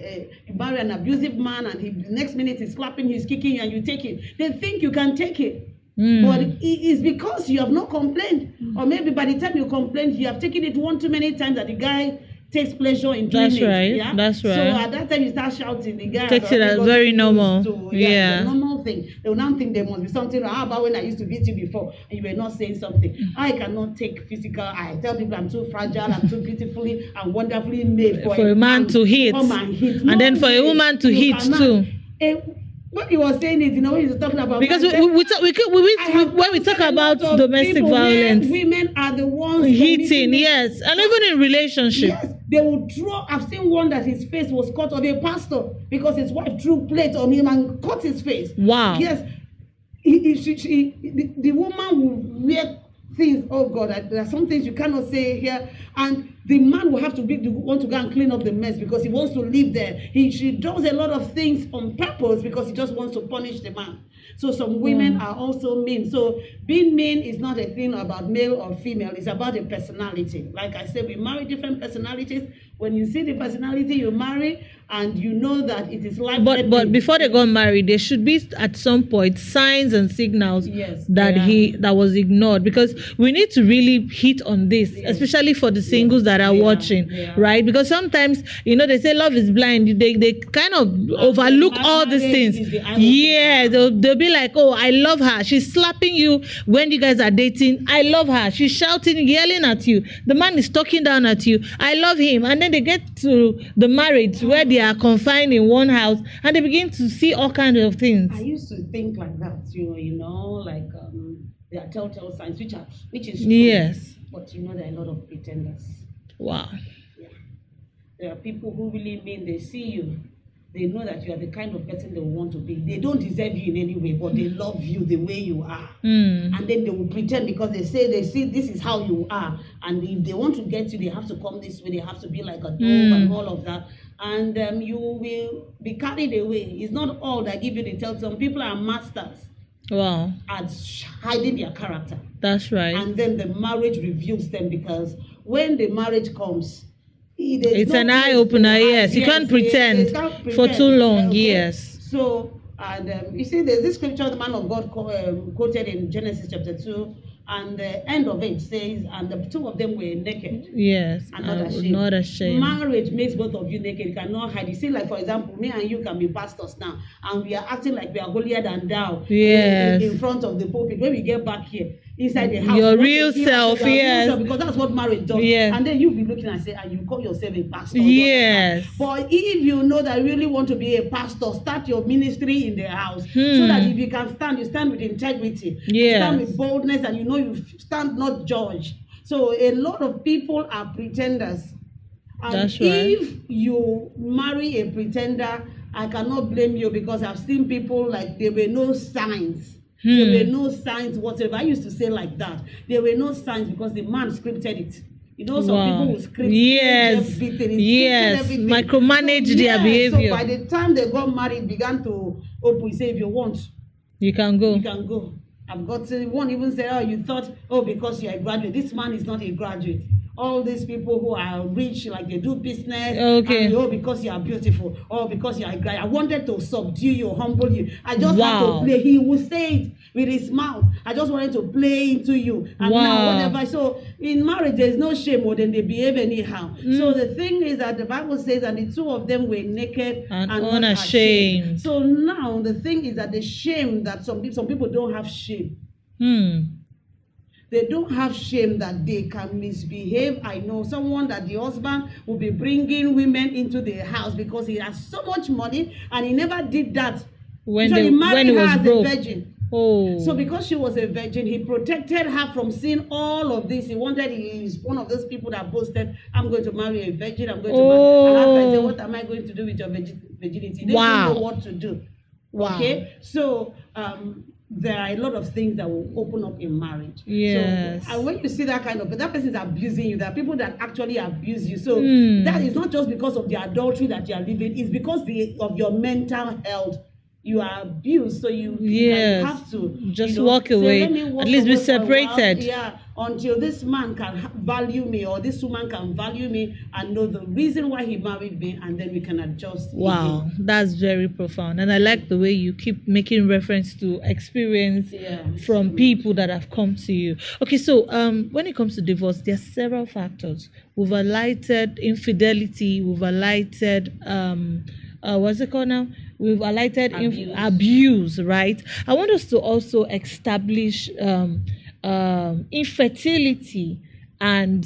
you marry an abusive man, and the next minute he's slapping, he's kicking you, and you take it. They think you can take it. But it is because you have not complained, or maybe by the time you complain, you have taken it one too many times that the guy takes pleasure in doing it. That's right. So at that time you start shouting, the guy takes it as very normal. The normal thing. They will now think there must be something wrong. How about when I used to beat you before and you were not saying something? I cannot take physical. I tell people I'm too fragile, I'm too beautifully and wonderfully made for a man to hit. Come and hit. And then for a woman to hit too. what he was saying is, when he's talking about because marriage, when we talk about domestic violence, women are the ones hitting, yes, and even in relationship. Yes, they will throw. I've seen one that his face was cut of a pastor because his wife threw plate on him and cut his face. Wow. Yes, the woman will wear things. Oh God, there are some things you cannot say here, and the man will have to be the one to go and clean up the mess because he wants to live there. She does a lot of things on purpose because he just wants to punish the man. So some women are also mean. So being mean is not a thing about male or female. It's about a personality. Like I said, we marry different personalities. When you see the personality you marry, and you know that it is like. But before they got married, there should be at some point signs and signals that was ignored, because we need to really hit on this, especially for the singles that are watching, right? Because sometimes they say love is blind. They kind of overlook all these things. Yeah, they'll be like, oh, I love her. She's slapping you when you guys are dating. I love her. She's shouting, yelling at you. The man is talking down at you. I love him. And then they get to the marriage where they are confined in one house and they begin to see all kinds of things. I used to think like that, like there are telltale signs, which is true. Yes. But there are a lot of pretenders. Wow. Yeah. There are people who really mean they see you. They know that you are the kind of person they want to be. They don't deserve you in any way, but they love you the way you are. And then they will pretend because they see this is how you are. And if they want to get you, they have to come this way. They have to be like a dove and all of that. And you will be carried away. It's not all that give you the tell. Some people are masters. Wow. At hiding their character. That's right. And then the marriage reveals them, because when the marriage comes, it's an eye opener. Yes, you can't pretend for too long. Okay. Yes. So, and you see, there's this scripture the man of God quoted in Genesis chapter 2, and the end of it says, and the two of them were naked. Yes. And not ashamed. Marriage makes both of you naked. You cannot hide. You see, like for example, me and you can be pastors now, and we are acting like we are holier than thou. Yes. In front of the pulpit. When we get back here, inside the house, your real self, yes, because that's what marriage does. Yes. And then you'll be looking and say, and you call yourself a pastor. Yes. But if you know that you really want to be a pastor, start your ministry in the house, so that if you can stand, you stand with integrity. Yes. You stand with boldness, and you stand not judged. So a lot of people are pretenders. And that's right. If you marry a pretender, I cannot blame you, because I've seen people like there were no signs. There were no signs whatsoever. I used to say like that. There were no signs because the man scripted it. Some people will script everything. Yes, micromanage their behavior. So by the time they got married, began to open. He said, if you want, you can go. You can go. I've got one even said, oh, you thought, because you're a graduate. This man is not a graduate. All these people who are rich, like they do business, and because you are beautiful, or because you are a guy, I wanted to subdue you, humble you. I just had to play. He will say it with his mouth. I just wanted to play into you. And now whatever. So in marriage, there's no shame, or then they behave anyhow. So the thing is that the Bible says, and the two of them were naked and unashamed. So now the thing is that the shame that some people don't have shame. They don't have shame that they can misbehave. I know someone that the husband will be bringing women into the house because he has so much money, and he never did that. When he was broke. A virgin. Oh. So because she was a virgin, he protected her from seeing all of this. He's one of those people that boasted, I'm going to marry a virgin, I'm going to marry. And after I said, what am I going to do with your virginity? They don't know what to do. Wow. Okay? So there are a lot of things that will open up in marriage. Yes. So, and when you see that that person is abusing you, there are people that actually abuse you. So that is not just because of the adultery that you are living, it's because of your mental health. You are abused, so you have to just walk away. At least be separated. Until this man can value me, or this woman can value me, and know the reason why he married me, and then we can adjust. Wow, that's very profound, and I like the way you keep making reference to experience from people that have come to you. Okay, so when it comes to divorce, there are several factors. We've highlighted infidelity. We've highlighted what's it called now? We've highlighted abuse, right? I want us to also establish infertility and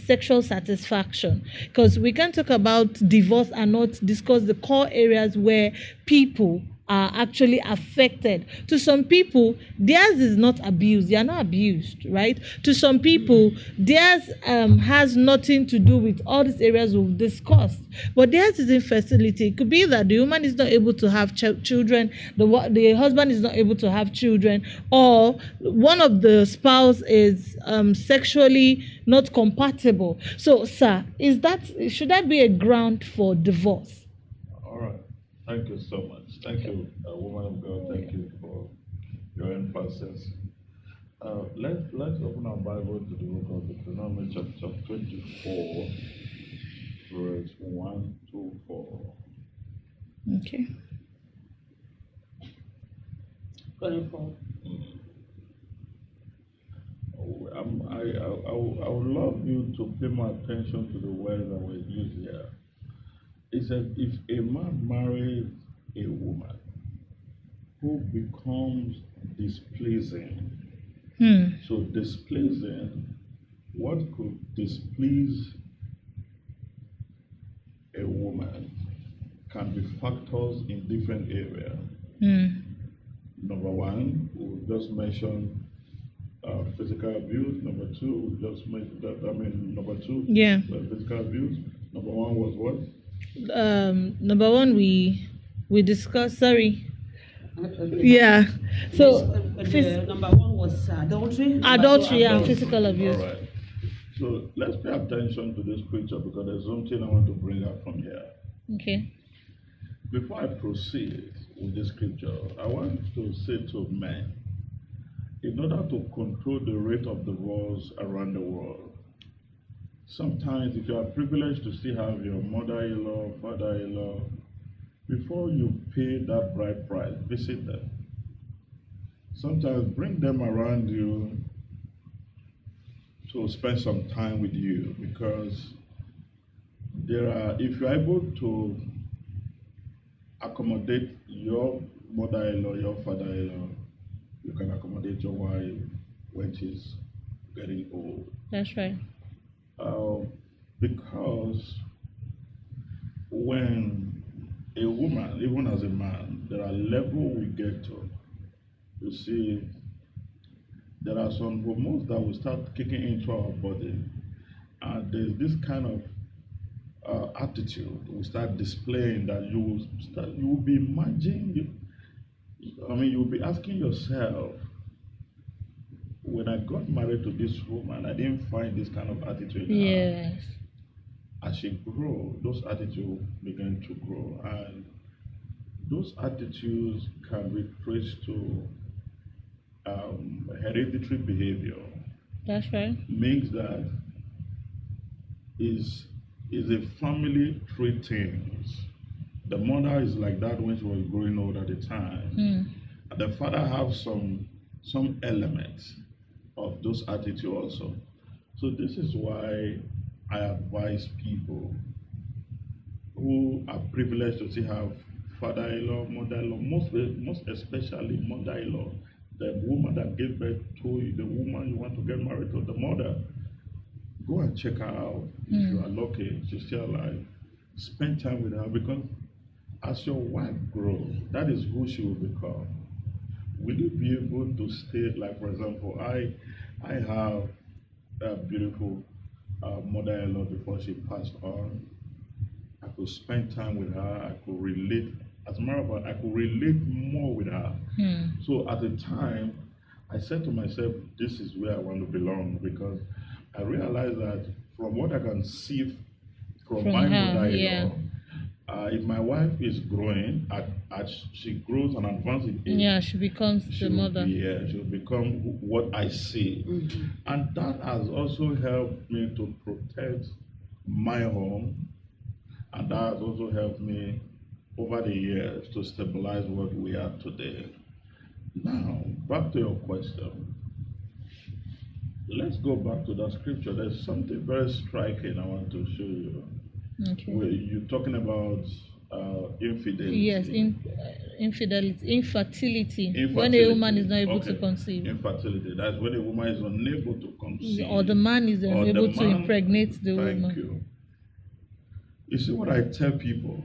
sexual satisfaction, because we can talk about divorce and not discuss the core areas where people are actually affected. To some people, theirs is not abused. They are not abused, right? To some people, theirs has nothing to do with all these areas we've discussed. But theirs is infertility. It could be that the woman is not able to have children, the husband is not able to have children, or one of the spouse is sexually not compatible. So, sir, should that be a ground for divorce? All right. Thank you so much. Thank you, woman of God. Thank you for your emphasis. Let's open our Bible to the book of Deuteronomy chapter 24, verse 1 to 4. Okay. 24. I would love you to pay more attention to the words that were used here. It says, if a man marries a woman who becomes displeasing, so displeasing, what could displease a woman can be factors in different areas. Number one, we'll just mention physical abuse. Number two, we just mentioned that. Number two, Yeah. Physical abuse. Number one was what? Number one, we discussed. Sorry. Yeah. So number one was adultery. Adultery and physical abuse. All right. So let's pay attention to this scripture because there's something I want to bring up from here. Okay. Before I proceed with this scripture, I want to say to men, in order to control the rate of divorce around the world, sometimes if you are privileged to still have your mother-in-law, father-in-law, before you pay that bride price, visit them. Sometimes bring them around you to spend some time with you, because if you're able to accommodate your mother-in-law, your father-in-law, you can accommodate your wife when she's getting old. That's right. Because when a woman, even as a man, there are levels we get to. You see, there are some hormones that will start kicking into our body, and there's this kind of attitude we start displaying that you will be imagining. You'll be asking yourself, when I got married to this woman, I didn't find this kind of attitude. Yes. As she grew, those attitudes began to grow, and those attitudes can be traced to hereditary behavior. That's right. Means that is a family trait things. The mother is like that when she was growing old at the time. And the father have some elements of those attitudes also. So this is why I advise people who are privileged to still have father-in-law, mother-in-law, most especially mother-in-law, the woman that gave birth to you, the woman you want to get married to, the mother. Go and check her out. If you are lucky, she's still alive. Spend time with her, because as your wife grows, that is who she will become. Will you be able to stay, like for example, I have a beautiful mother-in-law before she passed on. I could spend time with her, I could relate. As a matter of fact, I could relate more with her. So at the time, I said to myself, this is where I want to belong, because I realized that from what I can see from my mother-in-law, if my wife is growing, as she grows and advances in age, she becomes the mother. She'll become what I see. And that has also helped me to protect my home, and that has also helped me over the years to stabilize what we are today. Now, back to your question. Let's go back to that scripture. There's something very striking I want to show you. Okay. Where you're talking about infidelity. Yes, infidelity, infertility. When a woman is not able to conceive. Infertility. That's when a woman is unable to conceive. Or the man is unable to impregnate the woman. Thank you. You see what I tell people?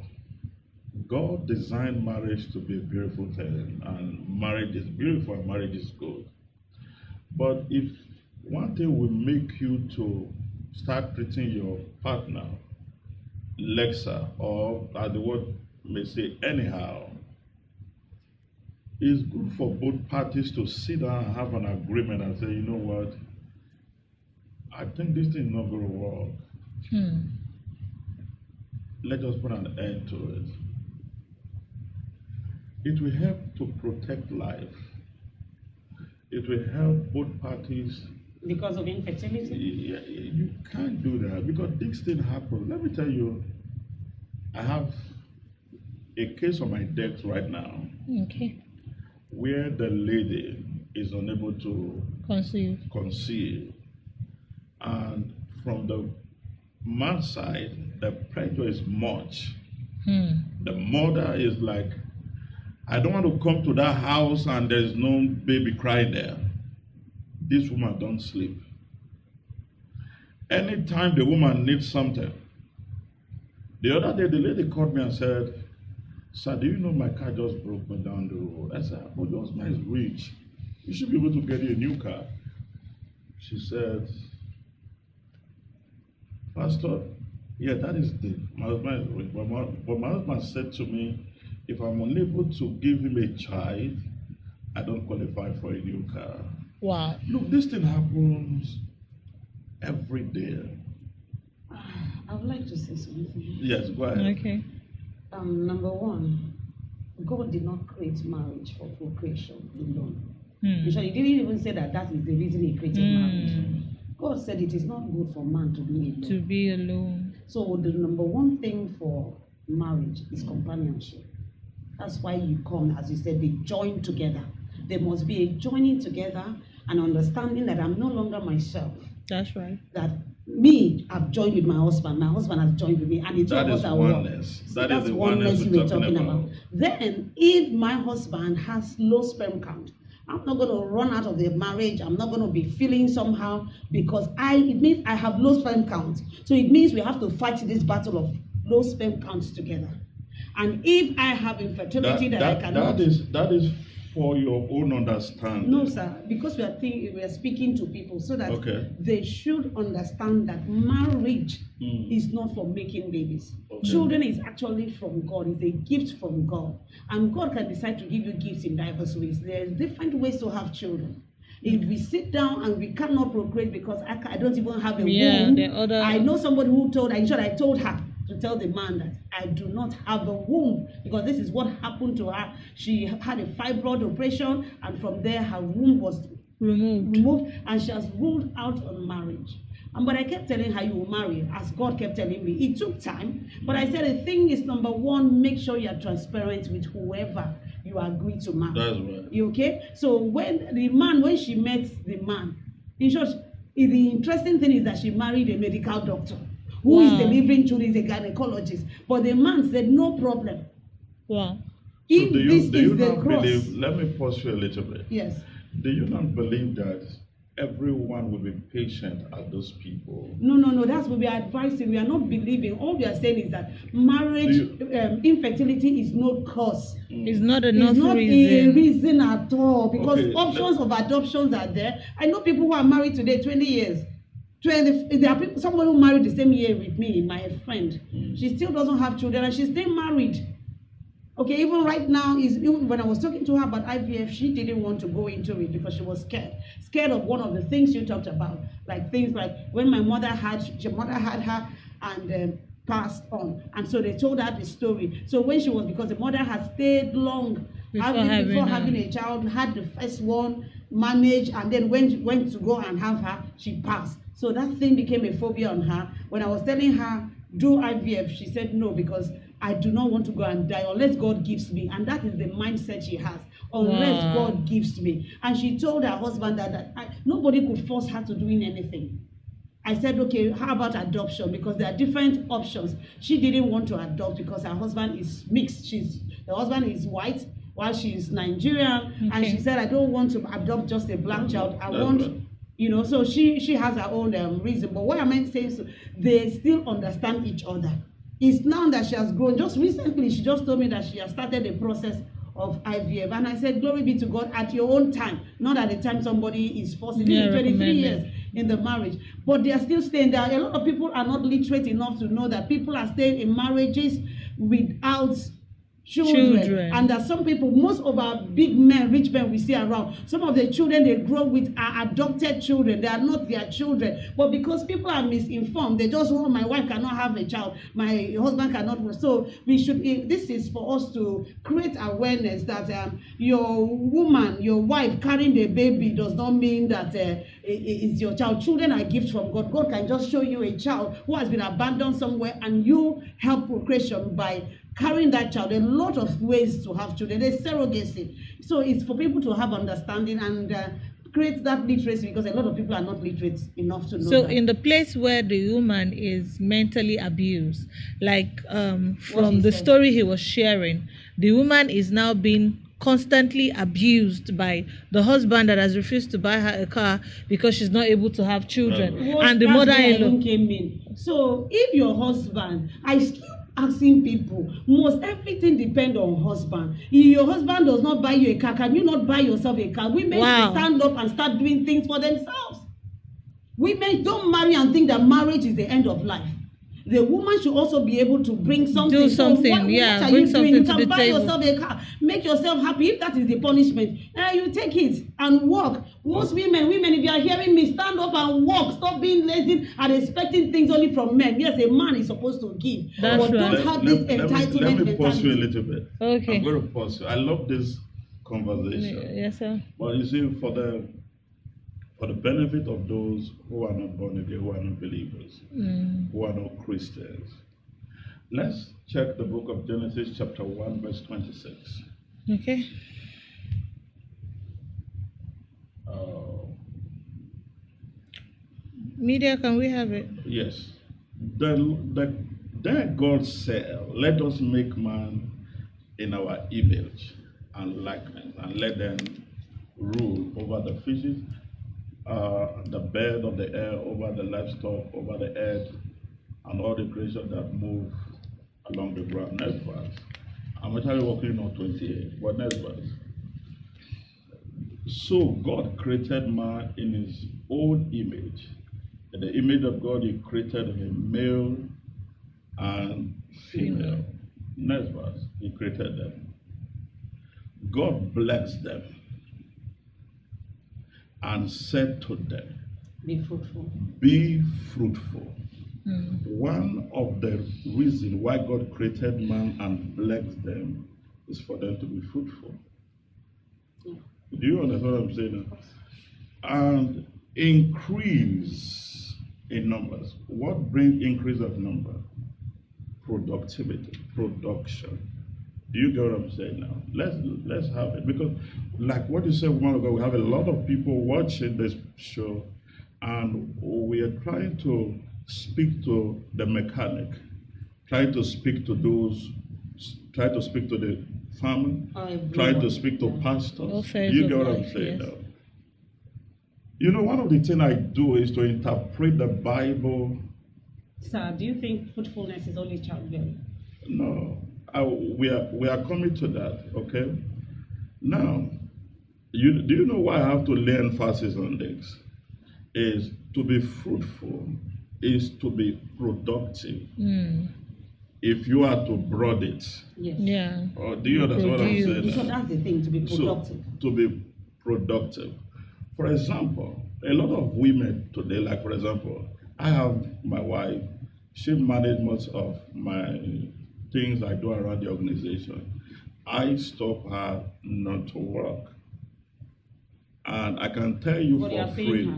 God designed marriage to be a beautiful thing, and marriage is beautiful and marriage is good. But if one thing will make you to start treating your partner lesser, or as the word may say, anyhow, it's good for both parties to sit down and have an agreement and say, you know what, I think this thing is not going to work. Let us put an end to it. It will help to protect life. It will help both parties. Because of infertility? You can't do that because this thing happens. Let me tell you, I have a case on my desk right now. Okay. Where the lady is unable to conceive. And from the man's side, the pressure is much. The mother is like, I don't want to come to that house and there's no baby crying there. This woman don't sleep. Anytime the woman needs something. The other day, the lady called me and said, sir, do you know my car just broke me down the road? I said, but your husband is rich. You should be able to get you a new car. She said, Pastor, yeah, that is my husband is rich. But my husband said to me, if I'm unable to give him a child, I don't qualify for a new car. Wow. Look, this thing happens every day. I would like to say something. Yes, go ahead. Okay. Number one, God did not create marriage for procreation alone. He didn't even say that is the reason he created marriage. God said it is not good for man to be alone. To be alone. So the number one thing for marriage is companionship. That's why you come, as you said, they join together. There must be a joining together and understanding that I'm no longer myself. That's right. That me, I've joined with my husband has joined with me, and the two of us are one. That is the oneness we're talking about. Then, if my husband has low sperm count, I'm not going to run out of the marriage. I'm not going to be feeling somehow because it means I have low sperm count. So it means we have to fight this battle of low sperm counts together. And if I have infertility I cannot. That is for your own understanding. No, sir, because we are speaking to people so that they should understand that marriage is not for making babies. Children is actually from God. It's a gift from God. And God can decide to give you gifts in diverse ways. There are different ways to have children. If we sit down and we cannot procreate because I don't even have a womb, I know somebody who told her to tell the man that I do not have a womb because this is what happened to her. She had a fibroid operation and from there her womb was removed and she has ruled out on marriage. But I kept telling her you will marry, as God kept telling me. It took time, but I said the thing is, number one, make sure you are transparent with whoever you agree to marry. That's right. You okay? So when she met the man, in short, the interesting thing is that she married a medical doctor who is delivering children, is a gynecologist. But the man said, no problem. Wow. If this is the cross. Let me pause you a little bit. Yes. Do you not believe that everyone will be patient as those people? No. That's what we are advising. We are not believing. All we are saying is that marriage, infertility is no cause. It's not enough reason. It's not reason. a reason at all because options of adoptions are there. I know people who are married today 20 years. There are people, someone who married the same year with me, my friend. She still doesn't have children and she's still married. Okay, even right now, even when I was talking to her about IVF, she didn't want to go into it because she was scared of one of the things you talked about, like things like when my mother had her and passed on, and so they told her the story. So when she was, because the mother had stayed long before having a child, had the first one managed, and then went to go and have her, she passed. So that thing became a phobia on her. When I was telling her do IVF, she said no because I do not want to go and die unless God gives me. And that is the mindset she has. Unless God gives me. And she told her husband that nobody could force her to doing anything. I said, okay, how about adoption? Because there are different options. She didn't want to adopt because her husband is mixed. The husband is white while she is Nigerian. And she said, I don't want to adopt just a black child. I want... so she has her own reason. But what I meant saying is they still understand each other. It's now that she has grown. Just recently, she just told me that she has started the process of IVF. And I said, glory be to God, at your own time, not at the time somebody is forcing. This is 23 years in the marriage. But they are still staying there. A lot of people are not literate enough to know that people are staying in marriages without children. And that some people, most of our big men, rich men we see around, some of the children they grow with are adopted children. They are not their children, but because people are misinformed, they just want, my wife cannot have a child, my husband cannot. So we should, this is for us to create awareness that your woman, your wife carrying the baby does not mean that it's your child. Children are gifts from God. God can just show you a child who has been abandoned somewhere, and you help procreation by carrying that child. There are a lot of ways to have children. There's surrogacy. So it's for people to have understanding and create that literacy, because a lot of people are not literate enough to know So that. in the place where the woman is mentally abused, like from the story he was sharing, the woman is now being constantly abused by the husband that has refused to buy her a car because she's not able to have children, and the mother-in-law came in. So if your husband, I keep asking people, must everything depend on husband? If your husband does not buy you a car, can you not buy yourself a car? Women should stand up and start doing things for themselves. Women don't marry and think that marriage is the end of life. The woman should also be able to bring something. Do something, so what are bring you something doing? to You the can buy table. yourself a car, make yourself happy. If that is the punishment, you take it and walk. Most women, if you are hearing me, stand up and walk. Stop being lazy and expecting things only from men. Yes, a man is supposed to give, That's but right. don't have this entitlement Let me pause you a mentality. little bit. Okay. I'm going to pause you. I love this conversation. Yes, sir. But you see, for the benefit of those who are not born again, who are not believers, who are not Christians, let's check the book of Genesis chapter 1 verse 26. Okay. Media, can we have it? Yes. Then God said, let us make man in our image and likeness, and let them rule over the fishes, the bird of the air, over the livestock, over the earth, and all the creation that move along the ground. Next verse. I'm actually working on 28, but next verse. So God created man in his own image. In the image of God, he created him, male and female. Next verse. He created them. God blessed them and said to them, Be fruitful. Be fruitful. One of the reasons why God created man and blessed them is for them to be fruitful. Yeah. Do you understand what I'm saying? And increase in numbers. What brings increase of number? Productivity, production. Do you get what I'm saying now? Let's have it, because like what you said a while ago, we have a lot of people watching this show, and we are trying to speak to the mechanic, trying to speak to those, try to speak to the farmer, trying to speak to pastors. You get what I'm saying now? You know, one of the things I do is to interpret the Bible. Sir, do you think fruitfulness is only childbearing? No, we are coming to that. Okay. Now, do you know why I have to lay emphasis on this? Is to be fruitful, is to be productive. If you are to broad it. Yes. Yeah. Or do you understand what I'm saying? So that's the thing, to be productive. So, to be productive. For example, a lot of women today, like for example, I have my wife, she manages most of my things I do around the organization. I stop her not to work. And I can tell you for free,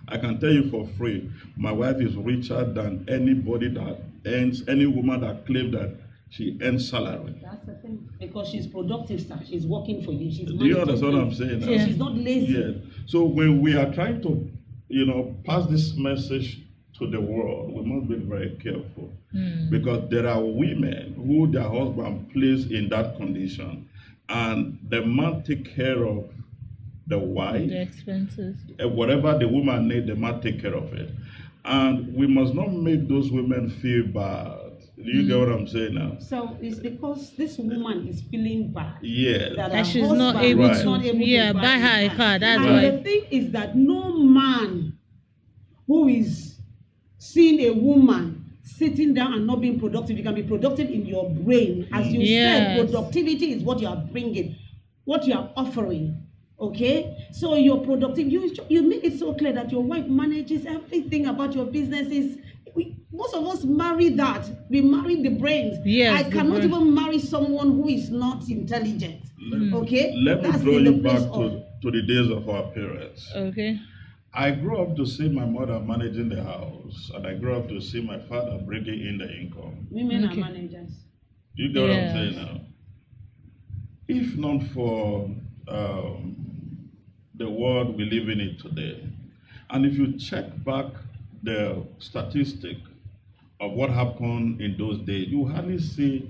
I can tell you for free, my wife is richer than anybody that earns, any woman that claims that she earns salary. That's the thing. Because she's productive, sir. She's working for you. She's Do you understand what I'm saying? So she's not lazy. Yes. So when we are trying to, pass this message to the world, we must be very careful. Because there are women who their husband placed in that condition, and the man take care of the wife, The expenses. Whatever the woman needs, the man take care of it. And we must not make those women feel bad Do you get what I'm saying now? So it's because this woman is feeling bad. Yeah. That And her she's not husband able Right. is not able to to buy her a car. That's and why. the thing is that no man who is seeing a woman sitting down and not being productive, you can be productive in your brain. As you Yes. said, productivity is what you are bringing, what you are offering. Okay, so your productive, you make it so clear that your wife manages everything about your businesses. Most of us marry that. We marry the brains. Yes, I the cannot brain. even marry someone who is not intelligent. Okay, Let me That's draw in the you place back of- to the days of our parents. Okay. I grew up to see my mother managing the house, and I grew up to see my father bringing in the income. women Okay. are managers. You get what I'm Yes. saying now? If not for the world we live in it today, and if you check back the statistic of what happened in those days, you hardly see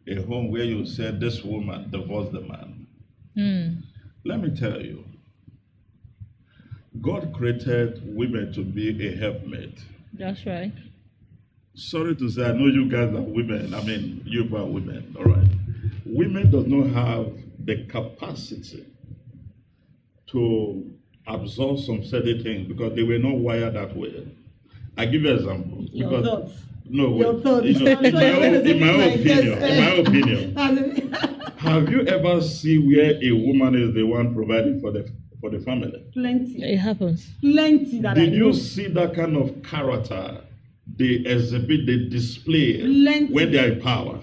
a home where you said this woman divorced the man. Mm. Let me tell you, God created women to be a helpmate. That's right. Sorry to say, I know you guys are women. I mean, you are women, all right. Women does not have the capacity to absorb some certain things because they were not wired that way. I give you an example. Your Because thoughts. no, Your wait, thoughts. you know, I'm sure you're gonna say in my things like opinion, this. in my opinion, have you ever seen where a woman is the one providing for the family? Plenty. It happens. Plenty that I Did know. you see that kind of character they exhibit, they display Plenty. when they are in power?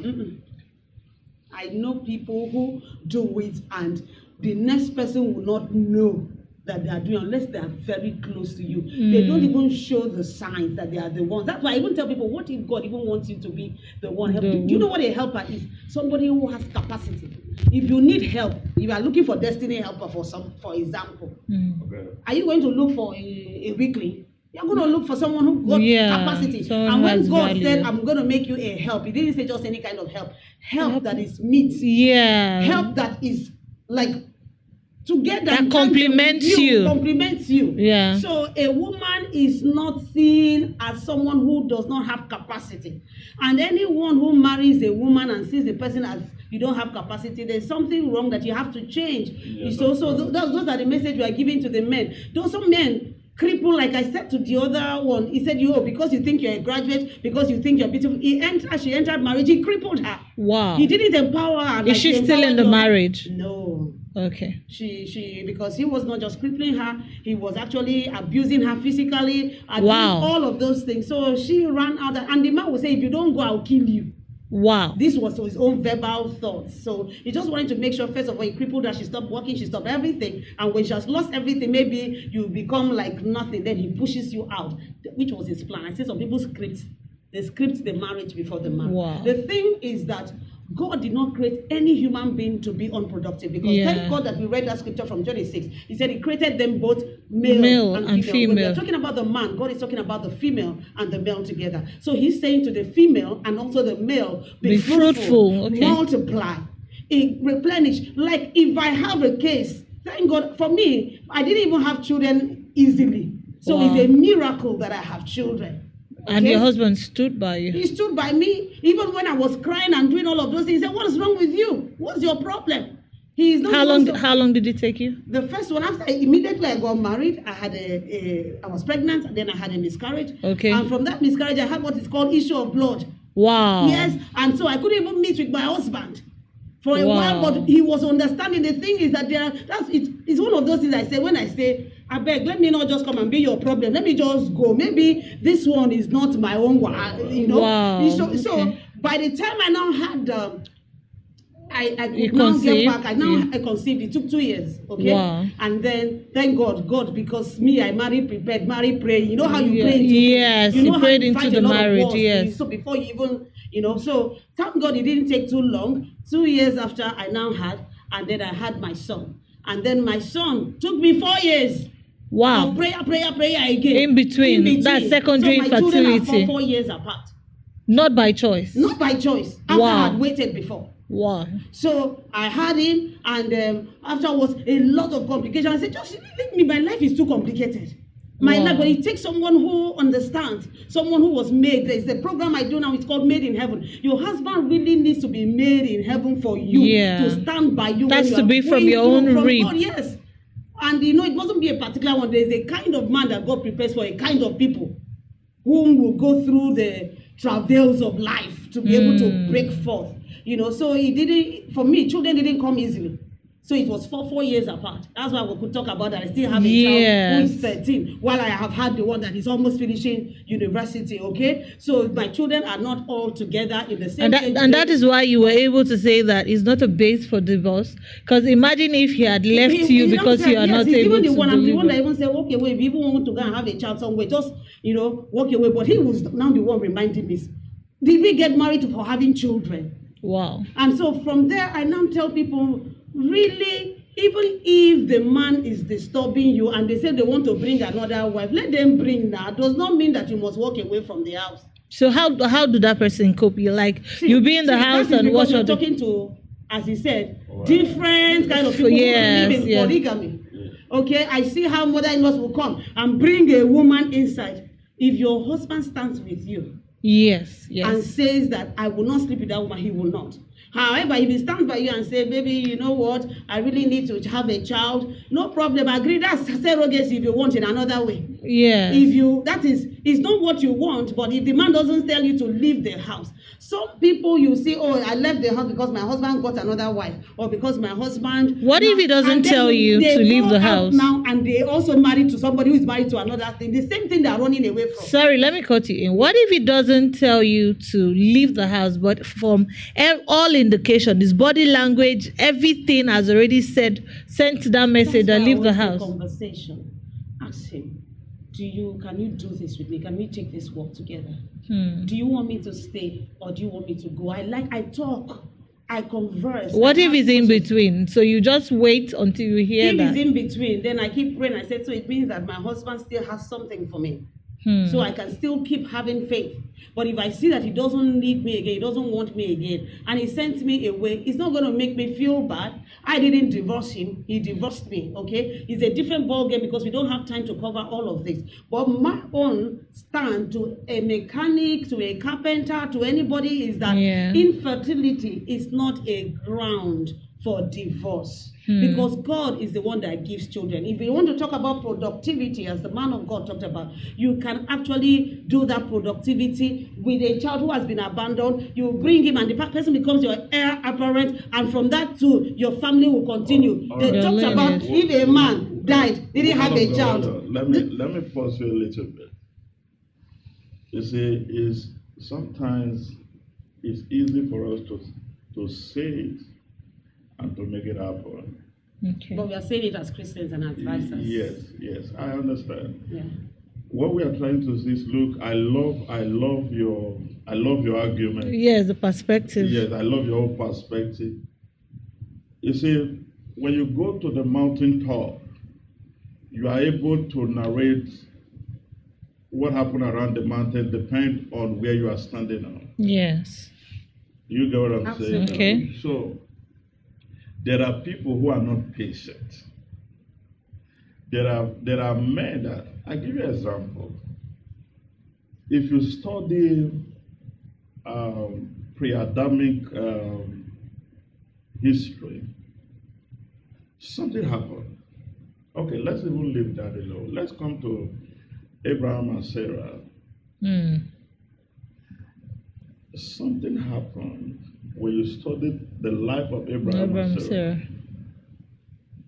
I know people who do it and the next person will not know that they are doing unless they are very close to you. They don't even show the signs that they are the ones. That's why I even tell people, what if God even wants you to be the one help? Do you know what a helper is? Somebody who has capacity. If you need help, if you are looking for destiny helper for example, Okay. are you going to look for a weakling? You're going to look for someone who got capacity. someone And who when has God value. said, I'm going to make you a help, he didn't say just any kind of help. Help that is meat. Yeah. Help that is like together. That complements you. Complements you. Yeah. So a woman is not seen as someone who does not have capacity. And anyone who marries a woman and sees the person as you don't have capacity, there's something wrong that you have to change. Yeah, those are the message we are giving to the men. Those some men cripple, like I said to the other one, he said, because you think you're a graduate, because you think you're beautiful. She entered marriage, he crippled her. Wow. He didn't empower her. Is she still in the marriage? No. Okay. She because he was not just crippling her, he was actually abusing her physically and Wow. doing all of those things. So she ran out and the man would say, if you don't go, I'll kill you. Wow. This was his own verbal thoughts. So he just wanted to make sure, first of all, he crippled her, she stopped working, she stopped everything. And when she has lost everything, maybe you become like nothing, then he pushes you out, which was his plan. I see some people script the marriage before the man. Wow. The thing is that God did not create any human being to be unproductive, because thank God that we read that scripture from John 6. He said he created them both male and female. When we're talking about the man, God is talking about the female and the male together. So he's saying to the female and also the male, be fruitful, okay. multiply, replenish. Like if I have a case, thank God for me, I didn't even have children easily. So Wow. it's a miracle that I have children. Okay? And your husband stood by you. He stood by me, even when I was crying and doing all of those things. He said, "What is wrong with you? What's your problem?" He is not. How long did it take you? The first one, after immediately I got married, I had I was pregnant, and then I had a miscarriage. Okay. And from that miscarriage, I had what is called issue of blood. Wow. Yes, and so I couldn't even meet with my husband for a Wow. while, but he was understanding. The thing is that it's one of those things I say when I say, I beg, let me not just come and be your problem. Let me just go. Maybe this one is not my own one, Wow. So by the time I now had, I could You now conceived? get back. I conceived. It took 2 years. Okay. Wow. And then thank God, because me, I married prepared, married praying. You know how you pray into Yes, you know you how prayed you into fight the a lot of marriage, wars. yes. So before you even, so thank God it didn't take too long. 2 years after I now had, and then I had my son. And then my son took me 4 years. Wow. Of prayer again. In between. That's secondary so my children infertility. are 4 years apart. Not by choice. Not by choice. After Wow. I had waited before. Wow. So I had him, and afterwards a lot of complications. I said, just leave me. My life is too complicated. my Wow. life. But it takes someone who understands, someone who was made. There's a program I do now, it's called Made in Heaven. Your husband really needs to be made in heaven for you, Yeah. to stand by you. That's when you to are be from going your through, own from rib. God, yes. And you know, it mustn't be a particular one. There's a kind of man that God prepares for, a kind of people whom will go through the travails of life to be able to break forth. You know, so it didn't, for me, children didn't come easily. So it was 4 years apart. That's why we could talk about that. I still have a child who is 13, while I have had the one that is almost finishing university, okay? So my children are not all together in the same age And that grade. is why you were able to say that it's not a base for divorce. Because imagine if he had left you because you are not he's able even to the one, I'm the one that deliver. even said, okay, wait, if you even want to go and have a child somewhere, just, you know, walk away. But he was now the one reminding me, did we get married for having children? Wow. And so from there, I now tell people, really, even if the man is disturbing you and they say they want to bring another wife, let them bring that. Does not mean that you must walk away from the house. So how do that person cope? You like you be in the house that is and because watch you're all the talking to, as he said, Wow. different kind of people who Yes, believe in yes. polygamy. Okay, I see how mother-in-laws will come and bring a woman inside. If your husband stands with you yes, and yes. says that I will not sleep with that woman, he will not. However, if he stands by you and say, baby, you know what, I really need to have a child, no problem, agree. That's surrogacy if you want in another way. Yes. If you, that is, it's not what you want, but if the man doesn't tell you to leave the house. Some people you see, oh, I left the house because my husband got another wife, or because my husband. What if he doesn't and then tell you they to leave go the out house? now, and they also married to somebody who is married to another thing. The same thing they are running away from. Sorry, let me cut you in. What if he doesn't tell you to leave the house, but from all indication, his body language, everything has already sent that message that That's why leave I the always say house? conversation. Ask him, can you do this with me? Can we take this walk together? Do you want me to stay or do you want me to go? I talk, I converse. What I if have he's in questions. between? So you just wait until you hear If that. he's in between, then I keep praying. I said, so it means that my husband still has something for me. So I can still keep having faith. But if I see that he doesn't need me again, he doesn't want me again, and he sends me away, it's not going to make me feel bad. I didn't divorce him. He divorced me, okay? It's a different ballgame because we don't have time to cover all of this. But my own stand to a mechanic, to a carpenter, to anybody is that infertility is not a ground for divorce. Because God is the one that gives children. If you want to talk about productivity, as the man of God talked about, you can actually do that productivity with a child who has been abandoned. You bring him and the person becomes your heir apparent, and from that too, your family will continue. They right. talked about if a man died, didn't have a child. Let me pause you a little bit. You see, sometimes it's easy for us to say it and to make it happen. Okay. But we are saying it as Christians and advisors. Yes, I understand. Yeah. What we are trying to say is, look, I love your argument. Yes, the perspective. Yes, I love your whole perspective. You see, when you go to the mountain top, you are able to narrate what happened around the mountain depend on where you are standing on. Yes. You get what I'm Absolutely. saying? Okay. So there are people who are not patient. There are men that, I give you an example. If you study pre-Adamic history, something happened. Okay, let's even leave that alone. Let's come to Abraham and Sarah. Something happened when you studied the life of Abraham and Sarah.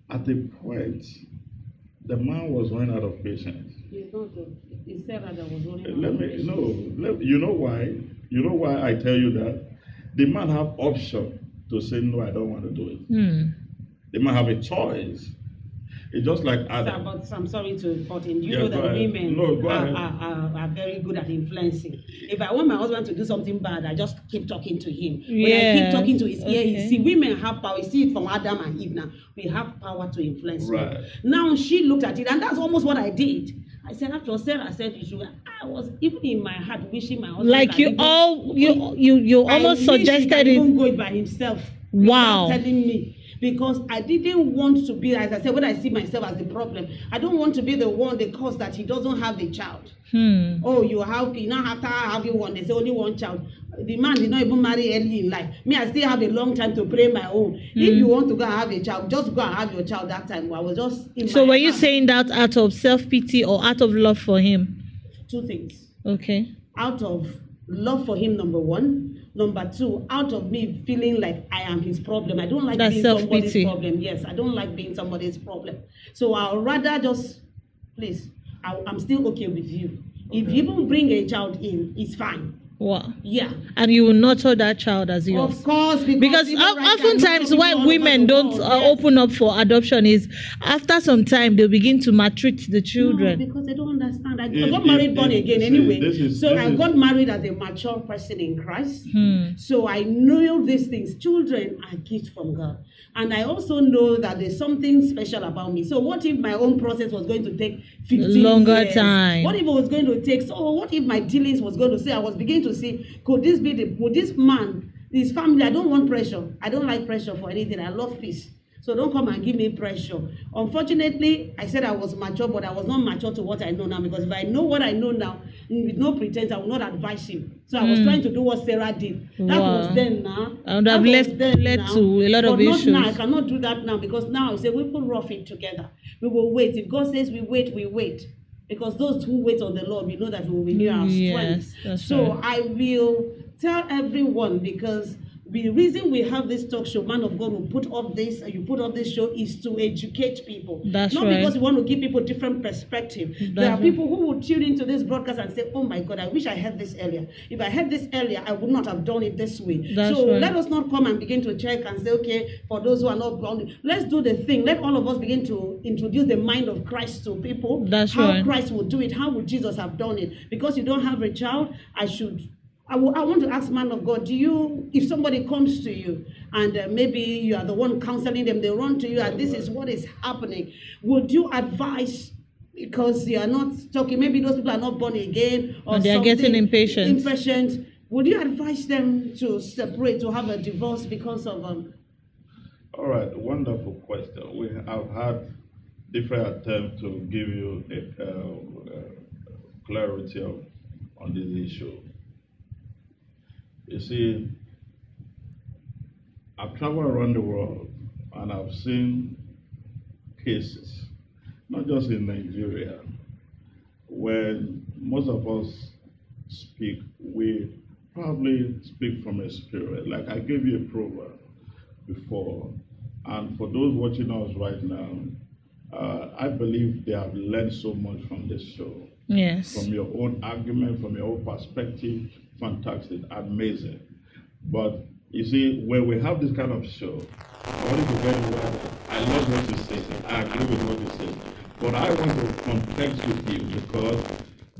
At a point, the man was running out of patience. It's Sarah that was running out of patience. You know why? You know why I tell you that? The man have option to say, no, I don't want to do it. The man have a choice. It's just like Adam. But I'm sorry to report in. You Yeah, know that go ahead. women No, go ahead. are very good at influencing. If I want my husband to do something bad, I just keep talking to him. When I Yes. keep talking to his ear, you Okay. see, women have power. You see it from Adam and Eve now. We have power to influence. Right. Men. Now she looked at it, and that's almost what I did. I said, after Sarah said you should, I was even in my heart wishing my husband. Like you almost I wish he suggested can it. even go it by himself. Wow. Without telling me. because I didn't want to be, as I said, when I see myself as the problem, I don't want to be the one that cause that he doesn't have a child. Oh, you now after having one, there's only one child. The man did not even marry early in life. Me, I still have a long time to pray my own. If you want to go and have a child, just go and have your child that time. I was just in So my were you heart. saying that out of self-pity or out of love for him? Two things. Okay. Out of love for him, number one. Number two, out of me feeling like I am his problem. I don't like That's being self-pity. somebody's problem. Yes, I don't like being somebody's problem. So I'll rather just, please, I'm still okay with you. If you even bring a child in, it's fine. Wow. Yeah. And you will nurture that child as yours. Of course, Because even right now, oftentimes not why all over women the don't world, yes. open up for adoption is after some time they begin to maltreat the No, children. because they don't understand. I It- got married it- born it- again see, anyway. I this got is- married as a mature person in Christ. Hmm. So I know these things. Children are gifts from God. And I also know that there's something special about me. So what if my own process was going to take 15 Longer years? time. What if it was going to take, so what if my dealings was going to say, I was beginning to see, could this man, his family, I don't want pressure. I don't like pressure for anything. I love peace. So don't come and give me pressure. Unfortunately, I said I was mature, but I was not mature to what I know now. Because if I know what I know now, with no pretense, I will not advise him. So I was trying to do what Sarah did. That Wow. was then now. I would have led to a lot of but not issues. now. I cannot do that now because now I say we put rough it together. We will wait. If God says we wait, we wait. Because those who wait on the Lord, we know that we will renew our Yes, strength. that's So right. I will tell everyone, because the reason we have this talk show, Man of God will put up this, and you put up this show, is to educate people. That's not right. because we want to give people different perspective. There are right. people who will tune into this broadcast and say, oh my God, I wish I had this earlier. If I had this earlier, I would not have done it this way. That's so right. let us not come and begin to check and say, okay, for those who are not born, let's do the thing. Let all of us begin to introduce the mind of Christ to people. That's how right. Christ would do it. How would Jesus have done it? Because you don't have a child, I want to ask, man of God, if somebody comes to you and maybe you are the one counseling them, they run to you and this is what is happening, would you advise, because you are not talking, maybe those people are not born again or And they are getting impatient. Would you advise them to separate, to have a divorce because of All right, wonderful question. We have had different attempts to give you clarity on this issue. You see, I've traveled around the world and I've seen cases, not just in Nigeria, when most of us speak, we probably speak from experience. Like I gave you a proverb before, and for those watching us right now, I believe they have learned so much from this show. Yes. From your own argument, from your own perspective, fantastic, amazing. But you see, when we have this kind of show, I want you to very well, I love what you say, I agree with what you say, but I want to context with you because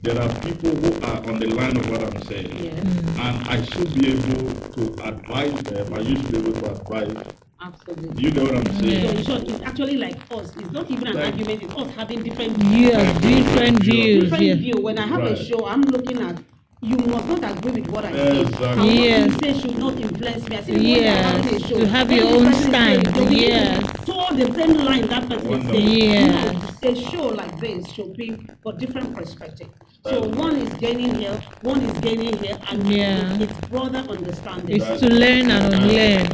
there are people who are on the line of what I'm saying, Yes. and I should be able to advise them, I used to be able to advise. Absolutely. Do you know what I'm saying? So in short, it's actually like us. It's not even an Right. argument. It's us having different Yeah, different views. different Yeah. view. When I have Right. a show, I'm looking at. You must not agree with what I say. Exactly. And what Yes. you say should not influence me. I say, Yes. a show. You have When your this own person stand. says, you'll Yes. toe the same line that person Wonderful. says. Yes. No, a show like this should be for different perspective. So That's one is gaining here, one is gaining here, and Yeah. it's brother understanding. It's to learn and unlearn.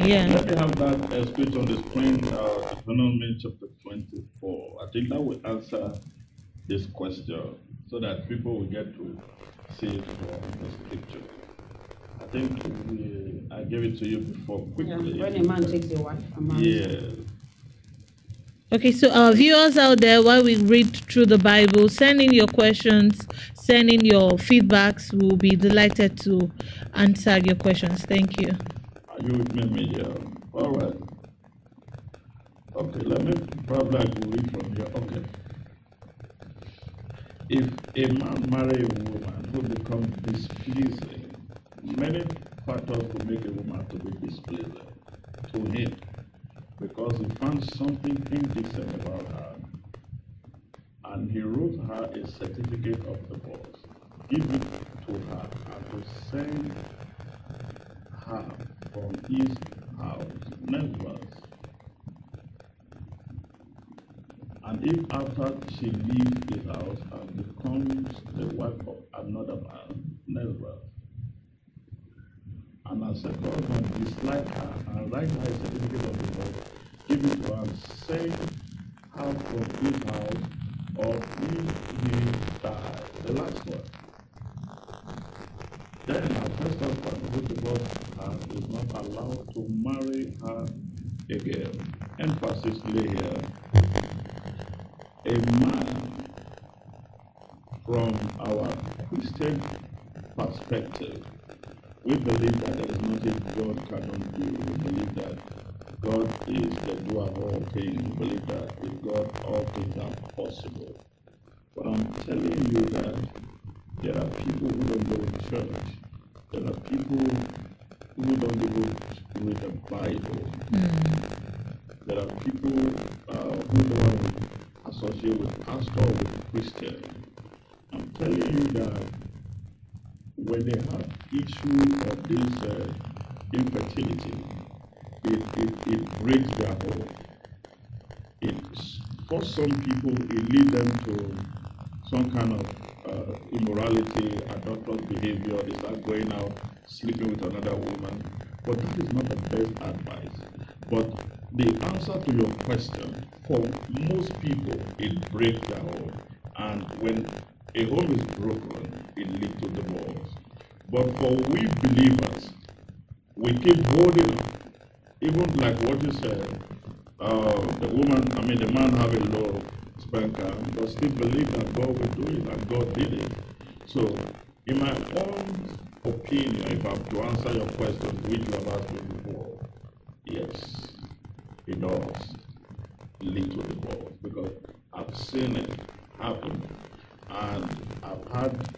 Yeah. Let me have that scripture on the screen, Deuteronomy chapter 24. I think that will answer this question so that people will get to see it from the scripture. I think I gave it to you before Yeah. quickly. When a man takes a wife, a man. Yeah. Okay, so our viewers out there, while we read through the Bible, send in your questions, send in your feedbacks. We'll be delighted to answer your questions. Thank you. Are you with me, media? All right. Okay, let me probably I will read from here. Okay. If a man marry a woman who becomes displeasing, many factors could make a woman to be displeasing to him because he found something indecent about her, and he wrote her a certificate of divorce, give it to her, and to send her from his house. Next verse. And if after she leaves his house and becomes the wife of another man, never. And her second husband dislike her and write her a certificate of divorce, give it to her and send her from his house, or he die. The last one. Then her first husband who divorced her is not allowed to marry her again. Emphasis lay here. A man, from our Christian perspective, we believe that there is nothing God cannot do. We believe that God is the doer of all things. We believe that with God all things are possible. But I'm telling you that there are people who don't go to church. There are people who don't even read the Bible. There are people who don't associate with pastor or with Christian. I'm telling you that when they have issue of this infertility, it breaks their home. For some people, it leads them to some kind of immorality, adulterous behavior. They start going out, sleeping with another woman. But that is not the best advice. But the answer to your question, for most people, it breaks their home. And when a home is broken, it leads to divorce. But for we believers, we keep holding on. Even like what you said, the man have a low spanker, but still believe that God will do it, and God did it. So, in my own opinion, if I have to answer your question, which you have asked me before, yes, it does lead to divorce, because I've seen it happen, and I've had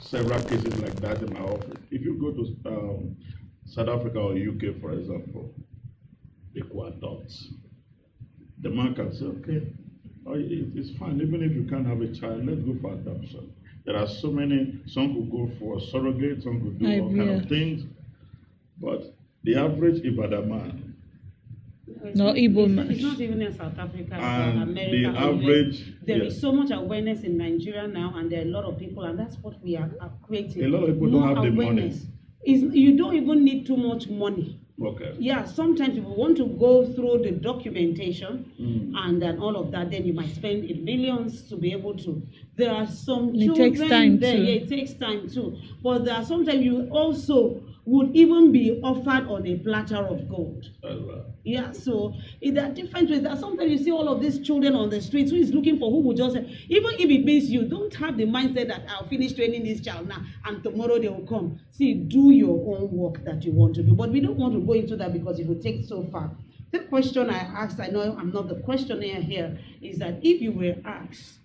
several cases like that in my office. If you go to South Africa or UK, for example, they go adopt. The man can say, okay, it's fine, even if you can't have a child, let's go for adoption. There are so many, some could go for surrogate, some could do all kind of things, but the average Ibadan man, no Igbo man, it's not even in South Africa, and America, the average, there is so much awareness in Nigeria now, and there are a lot of people, and that's what we are creating. A lot of people more don't have awareness. the money. You don't even need too much money. Okay. Yeah, sometimes if you want to go through the documentation and then all of that, then you might spend millions to be able to. There are some it children takes time there. too. Yeah, it takes time too. But there are sometimes you also would even be offered on a platter of gold. Yeah, so there are different ways. There are sometimes you see all of these children on the streets who is looking for who would just, even if it means you don't have the mindset that I'll finish training this child now and tomorrow they will come. See, do your own work that you want to do. But we don't want to go into that because it will take so far. The question I asked, I know I'm not the questionnaire here, is that if you were asked,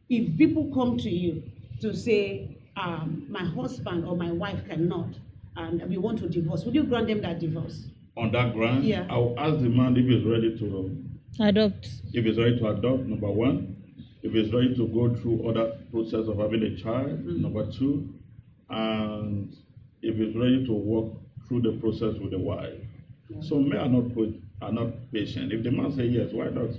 if people come to you to say, my husband or my wife cannot, and we want to divorce, would you grant them that divorce? On that ground, yeah. I'll ask the man if he's ready to adopt. If he's ready to adopt, number one. If he's ready to go through other process of having a child, number two. And if he's ready to walk through the process with the wife. Yeah. So men are not patient. If the man say yes, why not?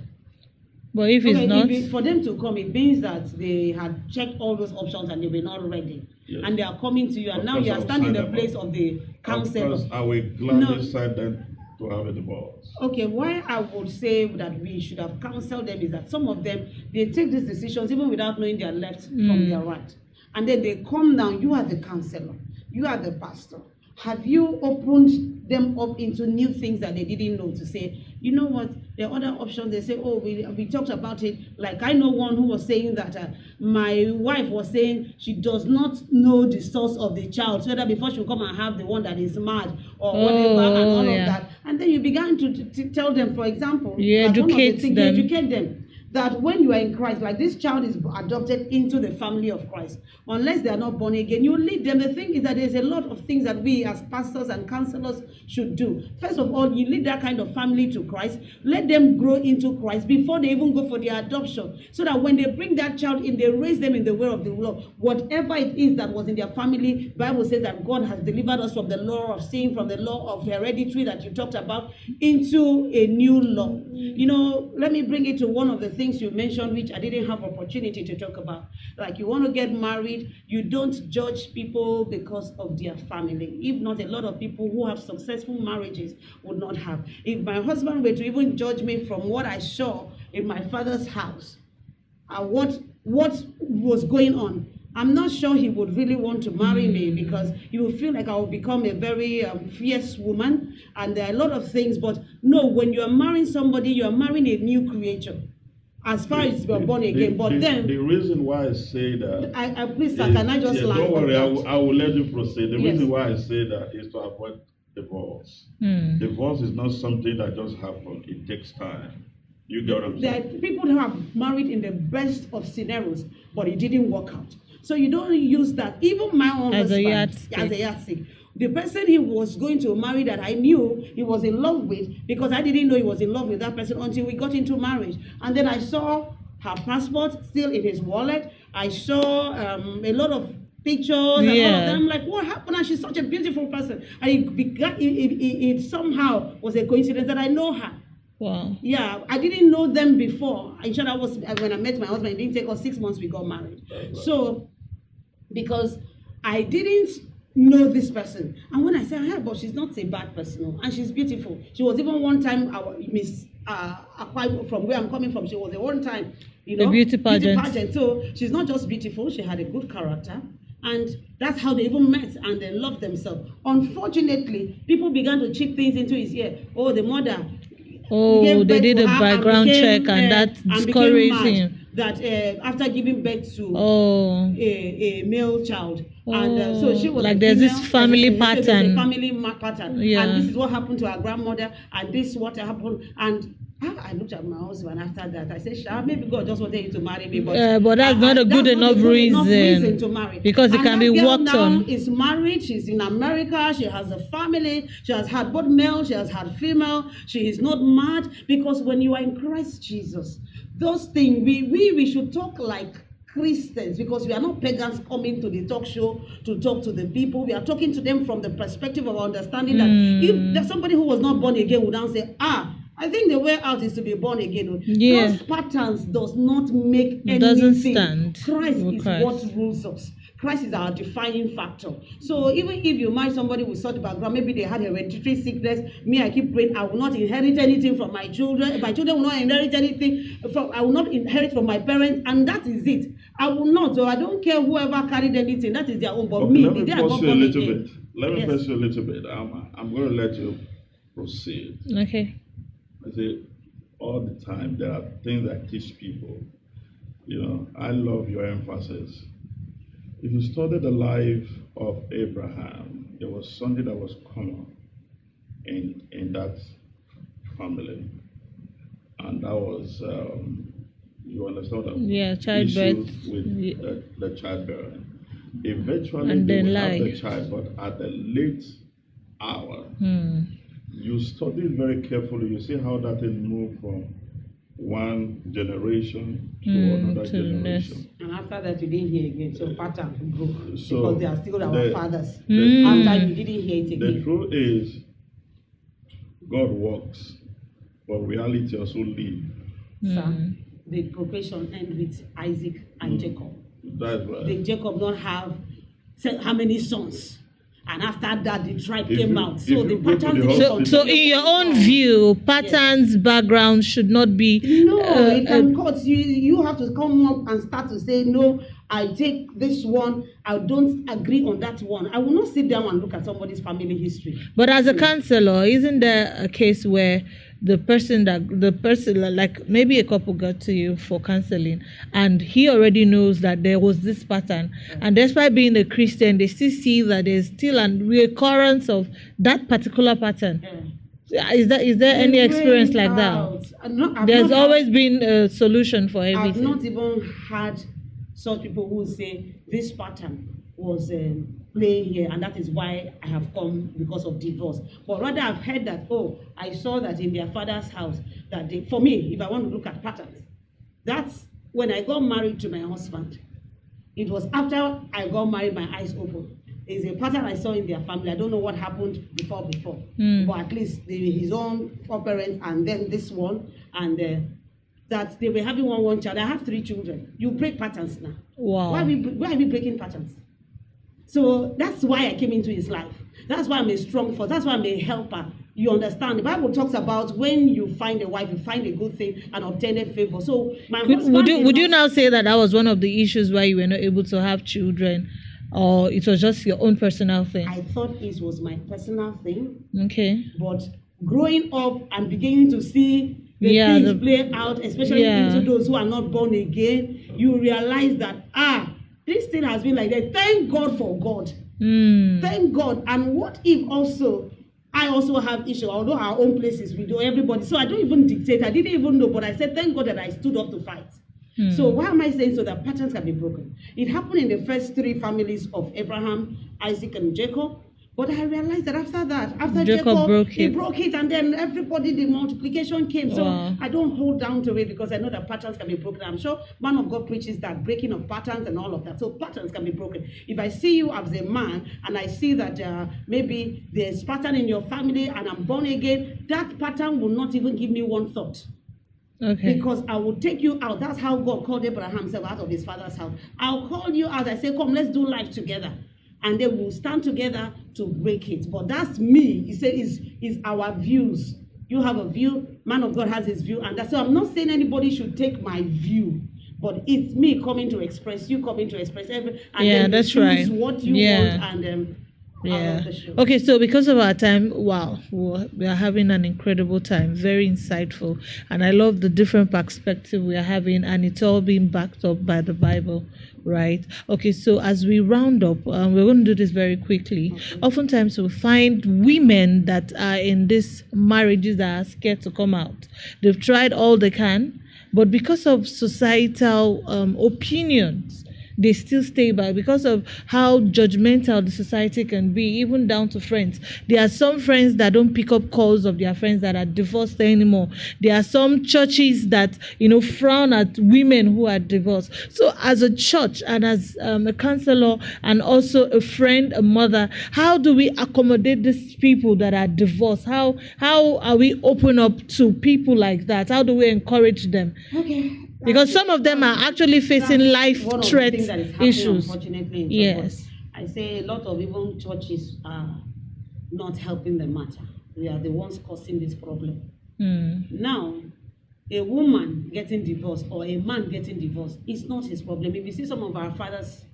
But if it's not, for them to come, it means that they had checked all those options and they were not ready. Yes. And they are coming to you, and now you are standing in the place of the counselor. Of course, I will gladly sign them to have a divorce. Okay, why I would say that we should have counseled them is that some of them, they take these decisions even without knowing their left from their right. And then they come down, you are the counselor, you are the pastor. Have you opened them up into new things that they didn't know, to say, you know what, there are other options. They say, oh, we talked about it. Like I know one who was saying that my wife was saying she does not know the source of the child, so that before she will come and have the one that is mad or whatever and all of that. And then you began to tell them, for example, you educate them. That when you are in Christ, like this child is adopted into the family of Christ, unless they are not born again, you lead them. The thing is that there's a lot of things that we as pastors and counselors should do. First of all, you lead that kind of family to Christ. Let them grow into Christ before they even go for their adoption, so that when they bring that child in, they raise them in the way of the Lord. Whatever it is that was in their family, Bible says that God has delivered us from the law of sin, from the law of hereditary that you talked about, into a new law. You know, let me bring it to one of the things things you mentioned, which I didn't have opportunity to talk about. Like, you want to get married, you don't judge people because of their family. If not, a lot of people who have successful marriages would not have. If my husband were to even judge me from what I saw in my father's house, what was going on, I'm not sure he would really want to marry me, because he will feel like I will become a very fierce woman, and there are a lot of things. But no, when you are marrying somebody, you are marrying a new creature, as far as you are born again. But then the reason why I say that, I please, sir, can I just land? Don't worry, I will let you proceed. The Yes. reason why I say that is to avoid divorce. Divorce is not something that just happens. It takes time. You get what I'm There saying? are people who have married in the best of scenarios, but it didn't work out. So you don't use that. Even my own As a husband, yardstick. as a yardstick. The person he was going to marry that I knew he was in love with, because I didn't know he was in love with that person until we got into marriage. And then I saw her passport still in his wallet. I saw a lot of pictures and all of them. I'm like, what happened? And she's such a beautiful person. And it somehow was a coincidence that I know her. Wow. Yeah, I didn't know them before. In short, when I met my husband, it didn't take us 6 months, we got married. So, because I didn't know this person, and when I said, hey, but she's not a bad person, and she's beautiful. She was even one time our Miss from where I'm coming from. She was a one time, The beauty pageant. So she's not just beautiful; she had a good character. And that's how they even met, and they loved themselves. Unfortunately, people began to chip things into his ear. Oh, the mother. Oh, they did a background check, and that discouraged him. That after giving birth to a male child, and so she was like there's this family pattern. There's a family pattern, Yeah. and this is what happened to her grandmother, and this is what happened. And I looked at my husband after that. I said, "Sha, maybe God just wanted you to marry me, but that's not a good enough reason to marry, because it can be worked on." Is married. She's in America. She has a family. She has had both male. She has had female. She is not mad, because when you are in Christ Jesus, those things we should talk like Christians, because we are not pagans coming to the talk show to talk to the people. We are talking to them from the perspective of understanding that if there's somebody who was not born again would now say, I think the way out is to be born again. Yeah. Those patterns does not make anything. Doesn't stand. Christ is what rules us. Christ is our defining factor. So even if you marry somebody with such background, maybe they had hereditary sickness. Me, I keep praying, I will not inherit anything from my children. My children will not inherit anything. I will not inherit from my parents, and that is it. I will not. So I don't care whoever carried anything. That is their own. But me, let me press you a little bit. Let me Yes. press you a little bit. I'm going to let you proceed. Okay. I say all the time there are things I teach people. I love your emphasis. If you study the life of Abraham, there was something that was common in that family, and that was you understand that? Yeah, childbirth. Issues with the childbearing. Eventually, And they then will have the life. child, but at the late hour, you study it very carefully. You see how that thing moved from one generation to another to the next. generation. And after that, you didn't hear again. So pattern broke, So because they are still our fathers. After you didn't hear it The again. truth is, God works, but reality also lives. Sir, the progression end with Isaac and Jacob. That's right. Did Jacob not have how many sons? And after that, the tribe If came you- out. if So you the go to the pattern. hospital- So in your own view, patterns, background should not be. No, it can cut. You have to come up and start to say, no, I take this one. I don't agree on that one. I will not sit down and look at somebody's family history. But as a counselor, isn't there a case where the person like maybe a couple got to you for counseling and he already knows that there was this pattern, and despite being a Christian, they still see that there's still a recurrence of that particular pattern? Is there any experience like that? There's always been a solution for I've everything. not even had such people who say this pattern was playing here, and that is why I have come because of divorce. But rather, I've heard that, I saw that in their father's house, that for me, if I want to look at patterns, that's when I got married to my husband. It was after I got married, my eyes opened. It's a pattern I saw in their family. I don't know what happened before, but at least his own four parents and then this one, and that they were having one child. I have 3 children. You break patterns now. Wow. Why are we breaking patterns? So that's why I came into his life. That's why I'm a strong force. That's why I'm a helper. You understand? The Bible talks about when you find a wife, you find a good thing and obtain a favor. So my husband would you now say that was one of the issues why you were not able to have children, or it was just your own personal thing? I thought it was my personal thing. Okay. But growing up and beginning to see the things play out, especially into those who are not born again, you realize that this thing has been like that. Thank God for God. Thank God. And what if also I also have issue, although our own places we do everybody. So I don't even dictate. I didn't even know, but I said thank God that I stood up to fight. So why am I saying so that patterns can be broken? It happened in the first 3 families of Abraham, Isaac, and Jacob. But I realized that after Jacob broke it, and then everybody, the multiplication came. So I don't hold down to it because I know that patterns can be broken. I'm sure man of God preaches that breaking of patterns and all of that. So patterns can be broken. If I see you as a man and I see that maybe there's pattern in your family and I'm born again, that pattern will not even give me one thought. Okay. Because I will take you out. That's how God called Abraham himself out of his father's house. I'll call you out. I say, come, let's do life together. And then we'll stand together to break it. But that's me. He said, is our views. You have a view, man of God has his view. And that's so I'm not saying anybody should take my view. But it's me coming to express, you coming to express every. And then that's choose right. What you want and Okay, so because of our time, wow, we are having an incredible time, very insightful, and I love the different perspective we are having, and it's all being backed up by the Bible, right? Okay, so as we round up, we're going to do this very quickly. Okay. Oftentimes we find women that are in these marriages that are scared to come out. They've tried all they can, but because of societal opinions, they still stay back because of how judgmental the society can be, even down to friends. There are some friends that don't pick up calls of their friends that are divorced anymore. There are some churches that, frown at women who are divorced. So as a church and as a counselor and also a friend, a mother, how do we accommodate these people that are divorced? How are we open up to people like that? How do we encourage them? Okay. Because some of them are actually facing life threat issues. Unfortunately, yes. I say a lot of even churches are not helping the matter. We are the ones causing this problem. Now, a woman getting divorced or a man getting divorced is not his problem. If you see some of our fathers,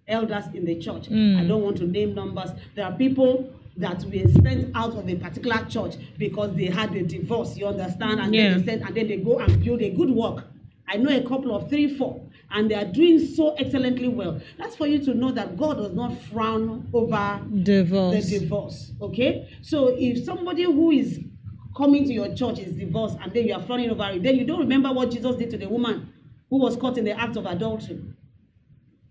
elders in the church, I don't want to name numbers. There are people that were sent out of a particular church because they had a divorce. You understand? And then they go and build a good work. I know a couple of 3, 4, and they are doing so excellently well. That's for you to know that God does not frown over the divorce. Okay? So if somebody who is coming to your church is divorced and then you are frowning over it, then you don't remember what Jesus did to the woman who was caught in the act of adultery.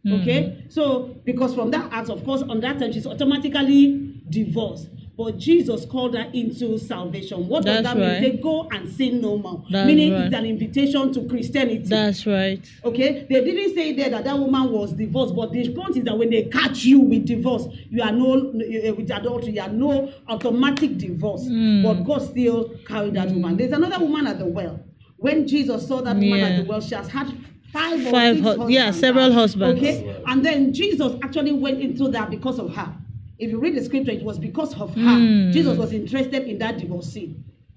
Okay? So because from that act, of course, on that time, she's automatically divorced. But Jesus called her into salvation. What does that mean? They go and sin no more. Meaning it's an invitation to Christianity. That's right. Okay? They didn't say there that woman was divorced, but the point is that when they catch you with divorce, you are with adultery, you are no automatic divorce. But God still carried that woman. There's another woman at the well. When Jesus saw that woman at the well, she has had five or 6 husbands. Yeah, several husbands. Okay? And then Jesus actually went into that because of her. If you read the scripture, it was because of her. Jesus was interested in that divorcee.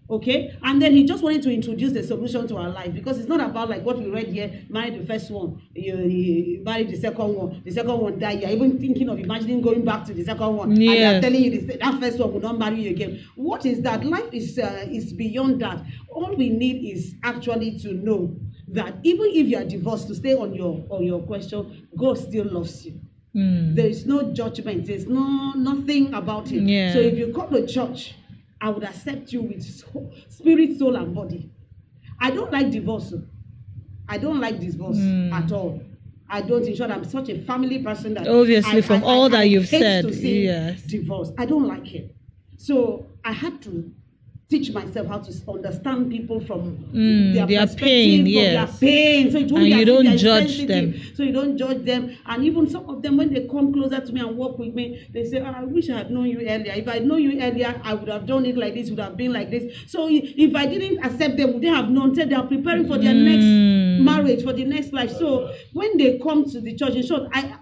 Okay? And then he just wanted to introduce the solution to our life, because it's not about like what we read here, marry the first one, you marry the second one died. You're even thinking of imagining going back to the second one. Yes. And they're telling you that first one will not marry you again. What is that? Life is beyond that. All we need is actually to know that even if you are divorced, to stay on your question, God still loves you. There is no judgment. There's nothing about it. Yeah. So if you come to church, I would accept you with spirit, soul, and body. I don't like divorce. I don't like divorce at all. I don't. In short, I'm such a family person that obviously from all that you've said, to see divorce. I don't like it. So I had to teach myself how to understand people from their perspective, pain, from yes. their pain. So it won't And be you as if don't they're judge sensitive. them. So you don't judge them. And even some of them, when they come closer to me and work with me, they say, I wish I had known you earlier. If I had known you earlier, I would have done it like this, would have been like this. So if I didn't accept them, would they have known? They are preparing for their next marriage, for the next life. So when they come to the church, in short, I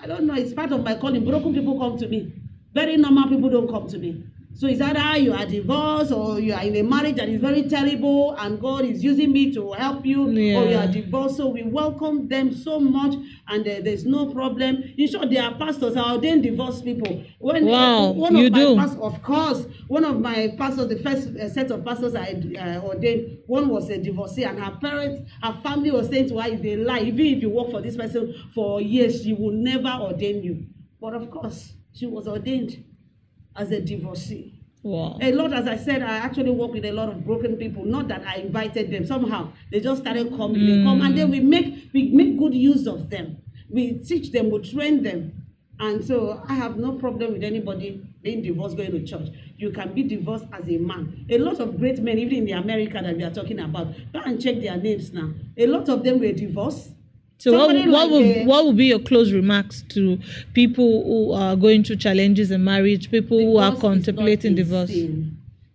don't know, it's part of my calling. Broken people come to me. Very normal people don't come to me. So it's either you are divorced or you are in a marriage that is very terrible and God is using me to help you, or you are divorced. So we welcome them so much, and there's no problem. In short, they are pastors, are ordained divorced people. One of my pastors, of course, one of my pastors, the first set of pastors I ordained, one was a divorcee, and her parents, her family was saying to her, if they lie, even if you work for this person for years, she will never ordain you. But of course, she was ordained as a divorcee. Wow. A lot, as I said, I actually work with a lot of broken people. Not that I invited them. Somehow they just started coming. They come, and then we make good use of them. We teach them, we train them. And so I have no problem with anybody being divorced, going to church. You can be divorced as a man. A lot of great men, even in the America that we are talking about, go and check their names now. A lot of them were divorced. So what would be your close remarks to people who are going through challenges in marriage, people who are contemplating divorce?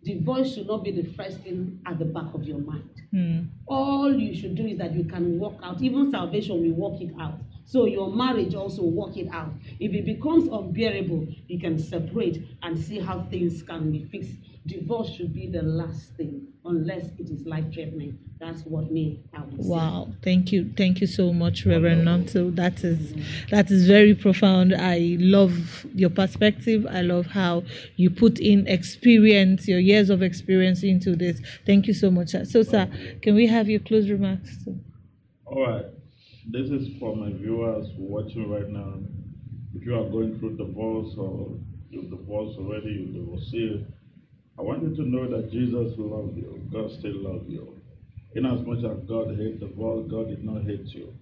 Divorce should not be the first thing at the back of your mind. All you should do is that you can work out. Even salvation will work it out. So your marriage also work it out. If it becomes unbearable, you can separate and see how things can be fixed. Divorce should be the last thing, unless it is life-threatening. That's what I would say. Wow, thank you so much, Reverend Nanto. That is very profound. I love your perspective. I love how you put in experience, your years of experience into this. Thank you so much, sir. So, sir, can we have your close remarks? All right. This is for my viewers watching right now. If you are going through divorce, or you're divorced already, you're divorced, I want you to know that Jesus loves you. God still loves you. In as much as God hates divorce, God did not hate you.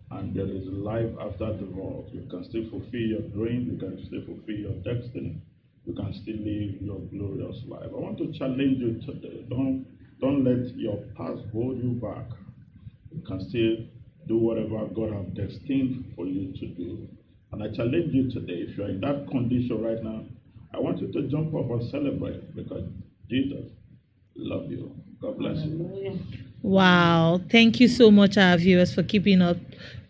And there is life after divorce. You can still fulfill your dream. You can still fulfill your destiny. You can still live your glorious life. I want to challenge you today. Don't let your past hold you back. You can still do whatever God has destined for you to do. And I challenge you today, if you are in that condition right now, I want you to jump up and celebrate, because Jesus loves you. God bless you. Wow. Thank you so much, our viewers, for keeping up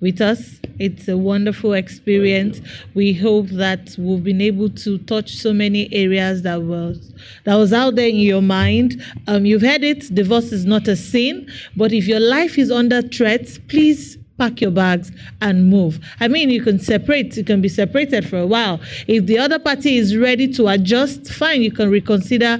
with us. It's a wonderful experience. We hope that we've been able to touch so many areas that was out there in your mind. You've heard it. Divorce is not a sin. But if your life is under threat, please pack your bags and move. I mean, you can separate. You can be separated for a while. If the other party is ready to adjust, fine, you can reconsider,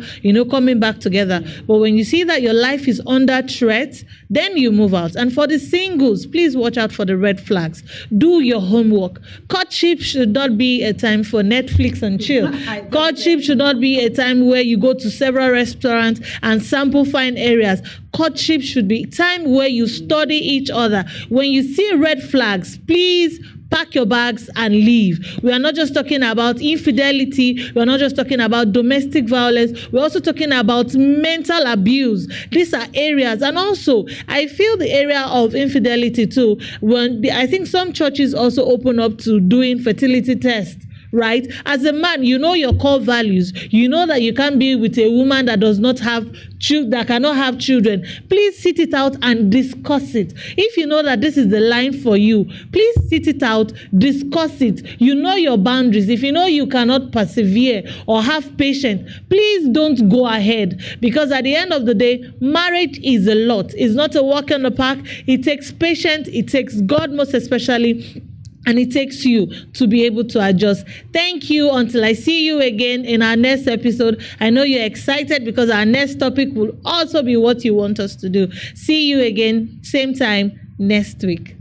coming back together. But when you see that your life is under threat, then you move out. And for the singles, please watch out for the red flags. Do your homework. Courtship should not be a time for Netflix and chill. Courtship should not be a time where you go to several restaurants and sample fine areas. Courtship should be time where you study each other. When you see red flags, please pack your bags and leave. We are not just talking about infidelity. We are not just talking about domestic violence. We're also talking about mental abuse. These are areas. And also, I feel the area of infidelity too. I think some churches also open up to doing fertility tests. Right? As a man, you know your core values. You know that you can't be with a woman that cannot have children. Please sit it out and discuss it. If you know that this is the line for you, please sit it out, discuss it. You know your boundaries. If you know you cannot persevere or have patience, please don't go ahead. Because at the end of the day, marriage is a lot. It's not a walk in the park. It takes patience. It takes God most especially. And it takes you to be able to adjust. Thank you. Until I see you again in our next episode. I know you're excited because our next topic will also be what you want us to do. See you again, same time next week.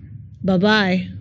Bye-bye.